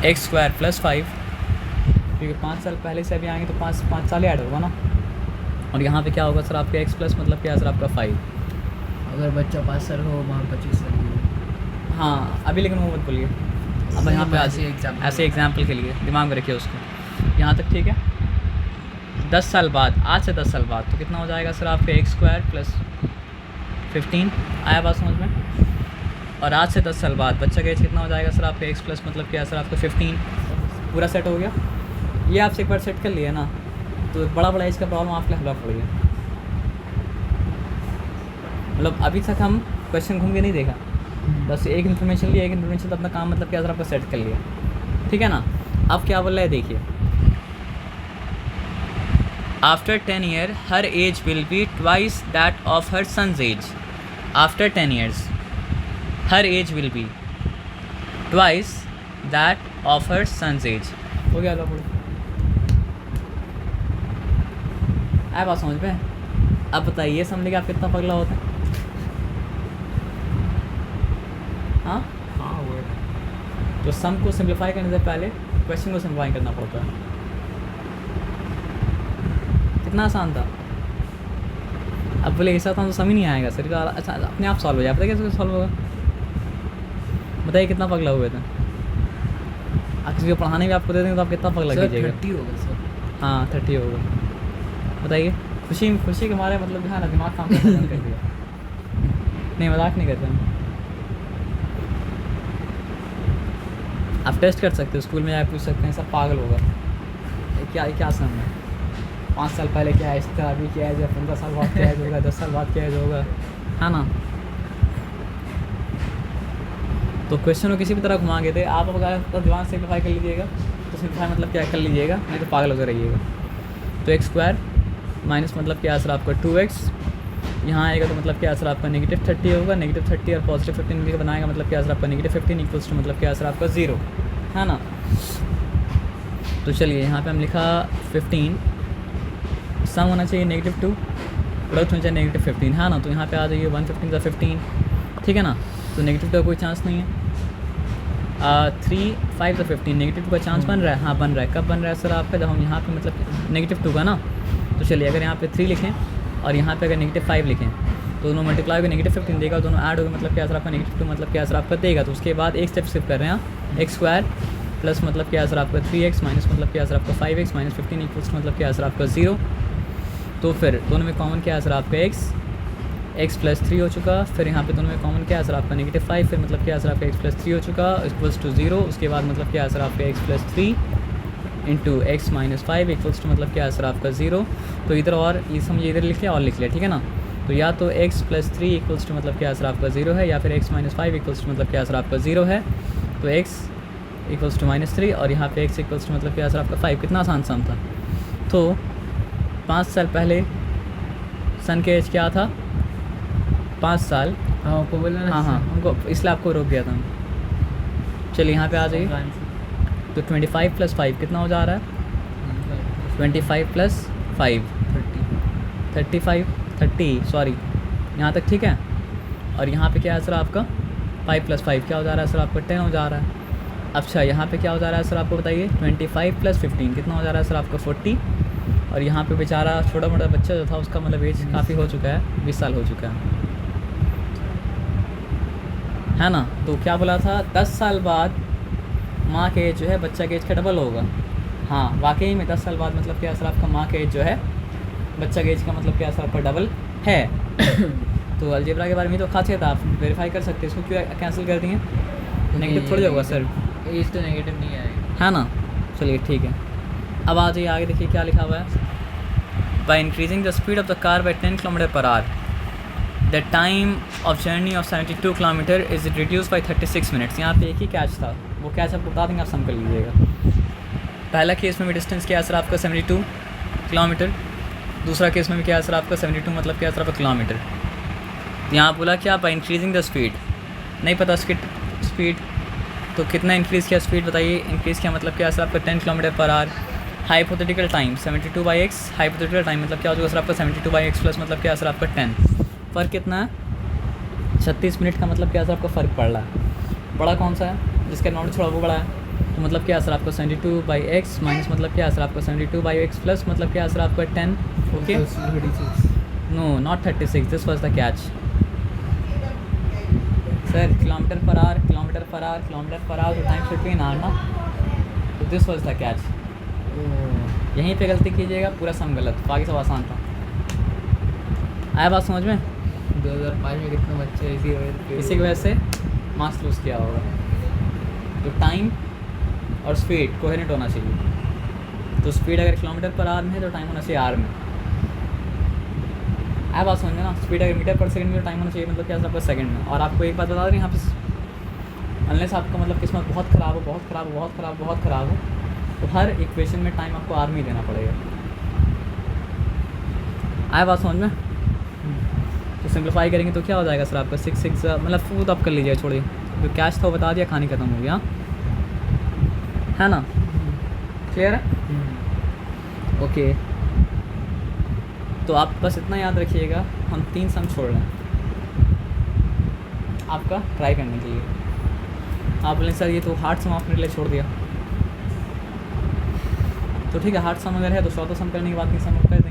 x² + 5, क्योंकि 5 साल पहले से अभी आएंगे तो 5 साल ऐड होगा ना। और यहाँ पे क्या होगा सर आपका x प्लस मतलब क्या सर आपका 5। अगर बच्चा 5 साल हो वहाँ 25 साल हो। हाँ अभी लेकिन वो मत बोलिए, अब यहाँ पे ऐसे एग्जाम्पल के लिए दिमाग में रखिए उसको। यहाँ तक ठीक है। 10 साल बाद, आज से 10 साल बाद तो कितना हो जाएगा सर आपका x² + 15 आया बात समझ में। और आज से 10 साल बाद बच्चा का एज कितना हो जाएगा सर आपका x प्लस मतलब क्या है सर आपका 15। पूरा सेट हो गया। ये आपसे एक बार सेट कर लिया ना तो बड़ा एज का प्रॉब्लम आपके हल्का पड़ गया। मतलब अभी तक हम क्वेश्चन घूम के नहीं देखा, बस एक इन्फॉर्मेशन लिया, एक इन्फॉर्मेशन तो अपना काम मतलब क्या सर आपका सेट कर लिया, ठीक है ना। अब क्या बोल रहा है देखिए, after 10 year her age will be twice that of her son's age. After 10 years her age will be twice that of her son's age. हो गया लो आया बात समझ में। अब बताइए समझ के आप कितना पगला होता है। हाँ वो तो सम को सिंप्लीफाई करने से पहले क्वेश्चन को सिंप्लीफाई करना पड़ता है। कितना आसान था। अब बोले ऐसा था तो समझ नहीं आएगा सर का। अच्छा अपने आप सॉल्व हो जाए, पता कैसे सॉल्व होगा बताइए। कितना पगला हुए थे आप किसी को पढ़ाने भी आपको दे देंगे तो आप कितना पगला कीजिएगा। 30 होगा सर। हाँ 30 होगा। बताइए खुशी के मारे मतलब है ना दिमाग काम करना बंद कर दिया। नहीं मजाक नहीं करते हम। आप टेस्ट कर सकते हो, स्कूल में जाके पूछ सकते हैं, सब पागल होगा क्या समझ में 5 साल पहले क्या एज था, अभी क्या एज है, 15 साल बाद क्या एज होगा, 10 साल बाद क्या एज होगा, है ना। तो क्वेश्चन को किसी भी तरह घुमा गए थे आप। अगर जवान सिंप्लीफाई कर लीजिएगा तो सिंप्लीफाई मतलब क्या कर लीजिएगा, नहीं तो पागल होकर रहिएगा। तो x² माइनस मतलब क्या सर आपका 2x यहाँ आएगा तो मतलब क्या सर आपका -30 होगा। -30 और पॉजिटिव 15 मिलकर बनाएगा मतलब क्या सर आपका -15 इक्वल्स टू मतलब क्या सर आपका 0, है ना। तो चलिए यहाँ पे हम लिखा 15 सम होना चाहिए -2 प्रोडक्ट होना चाहिए -15, है ना। तो यहाँ पे आ जाइए 115 का 15, ठीक है ना। तो नेगेटिव का कोई चांस नहीं है। 3 5 का 15 -2 का चांस बन रहा है। हाँ बन रहा है। कब बन रहा है सर आपका, जब हम यहाँ पे मतलब -2 का ना। तो चलिए अगर यहाँ पे 3 लिखें और यहाँ पे अगर -5 लिखें तो दोनों मल्टीप्लाई होकर -15 देगा, दोनों ऐड होकर मतलब क्या सर आपका -2 मतलब क्या सर आपका देगा। तो उसके बाद एक स्टेप स्किप कर रहे हैं x² प्लस मतलब क्या सर आपका 3x माइनस मतलब क्या सर आपका 5x माइनस 15 इक्वल्स मतलब क्या सर आपका 0। तो फिर दोनों में कॉमन क्या है सर आपका x प्लस 3 हो चुका। फिर यहाँ पे दोनों में कॉमन क्या है सर आपका -5, फिर मतलब क्या है सर आपका x प्लस 3 हो चुका इक्वल्स टू 0। उसके बाद मतलब क्या है सर आपका x plus 3 into x minus 5 equals to मतलब क्या है सर आपका 0। तो इधर और ये समझिए इधर लिख लिया और लिख लिया, ठीक है ना। तो या तो x प्लस 3 इक्वल्स टू मतलब क्या है सर आपका 0 है, या फिर x माइनस 5 इक्वल्स टू मतलब क्या है सर आपका 0 है। तो x इक्वल्स टू -3 और यहाँ पे x इक्वल्स टू मतलब क्या है सर आपका 5। कितना आसान सम था। तो 5 साल पहले सन के एज क्या था 5 साल। हाँ आपको बोला ना। हाँ हमको इसलिए आपको रोक दिया था। चलिए यहाँ पे आ जाइए। तो 25 प्लस 5 कितना हो जा रहा है 25 प्लस 5 30 सॉरी यहाँ तक ठीक है। और यहाँ पे क्या है सर आपका 5 प्लस 5 क्या हो जा रहा है सर आपका 10 हो जा रहा है। अच्छा यहाँ पे क्या हो जा रहा है सर आपको बताइए 25 प्लस 15 कितना हो जा रहा है सर आपका 40। और यहाँ पे बेचारा छोटा मोटा बच्चा जो था उसका मतलब एज काफ़ी हो चुका है, 20 साल हो चुका है ना। तो क्या बोला था 10 साल बाद माँ के एज जो है बच्चा के एज का डबल होगा। हाँ वाकई में 10 साल बाद मतलब क्या सर आपका माँ के एज जो है बच्चा के एज का मतलब क्या सर आपका डबल है। तो अलजेब्रा के बारे में तो खासियत आप वेरीफाई कर सकते हैं। इसको क्यों कैंसिल कर दिए, नेगेटिव थोड़ी होगा सर, एज तो नेगेटिव नहीं आएगा, है ना। चलिए ठीक है। अब आ जाइए आगे देखिए क्या लिखा हुआ है। By increasing the speed of the car by 10 km/h the time of journey of 72 kilometre is reduce by 36 minutes. यहाँ पे एक ही कैच था, वो कैच आपको बता देंगे, आप सम कर लीजिएगा। पहला केस में भी डिस्टेंस क्या है सर आपका 72 किलोमीटर, दूसरा केस में भी क्या है सर आपका 72 मतलब क्या है सर आपका किलोमीटर। यहाँ बोला क्या बाय इंक्रीजिंग द स्पीड, नहीं पता स्पीड तो कितना इंक्रीज़ किया स्पीड बताइए। इंक्रीज़ किया मतलब क्या है सर आपका 10 km/h। Hypothetical time 72/x, hypothetical time मतलब क्या हो जाएगा सर आपका 72/x प्लस मतलब क्या है सर आपका 10। फ़र्क कितना है 36 मिनट का मतलब क्या है सर आपका फ़र्क पड़ रहा है। बड़ा कौन सा है जिसका नॉट छोड़ा वो बड़ा है। तो मतलब क्या है सर आपका 72/x माइनस मतलब क्या है सर आपका 72/x प्लस मतलब क्या है सर आपका 10। Okay no not 36, this was the catch sir. km/h तो time should be in hour ना, तो दिस वाज द कैच। यहीं पे गलती कीजिएगा पूरा सम गलत, बाकी सब आसान था। आया बात समझ में। 2005 में कितने बच्चे इसी वजह से इसी की वजह से मार्क्स लूज़ किया होगा। तो टाइम और स्पीड कोहेरेंट होना चाहिए। तो स्पीड अगर किलोमीटर पर आवर में है तो टाइम होना चाहिए आर में। आया बात समझ में ना? स्पीड अगर मीटर पर सेकंड में तो टाइम होना चाहिए मतलब क्या आपका सेकंड में। और आपको एक बात बता दें यहाँ पे, अनलेस आपका मतलब किस्मत बहुत ख़राब हो, बहुत ख़राब हो, बहुत ख़राब, बहुत ख़राब हो, तो हर इक्वेशन में टाइम आपको आर में ही देना पड़ेगा। आया बात समझ में? तो सिंप्लीफाई करेंगे तो क्या हो जाएगा सर आपका 6 6 मतलब फूड आप कर लीजिए, छोड़िए। तो कैश था वो बता दिया, कहानी ख़त्म हो गया, है ना? क्लियर है? ओके, तो आप बस इतना याद रखिएगा, हम 3 सम छोड़ रहे हैं आपका ट्राई करने के लिए। आप बोलें सर ये तो हार्ड सम आपने लिए छोड़ दिया, तो ठीक है, हार्ड सम अगर है तो 14 सम करने के बाद 3 सम कर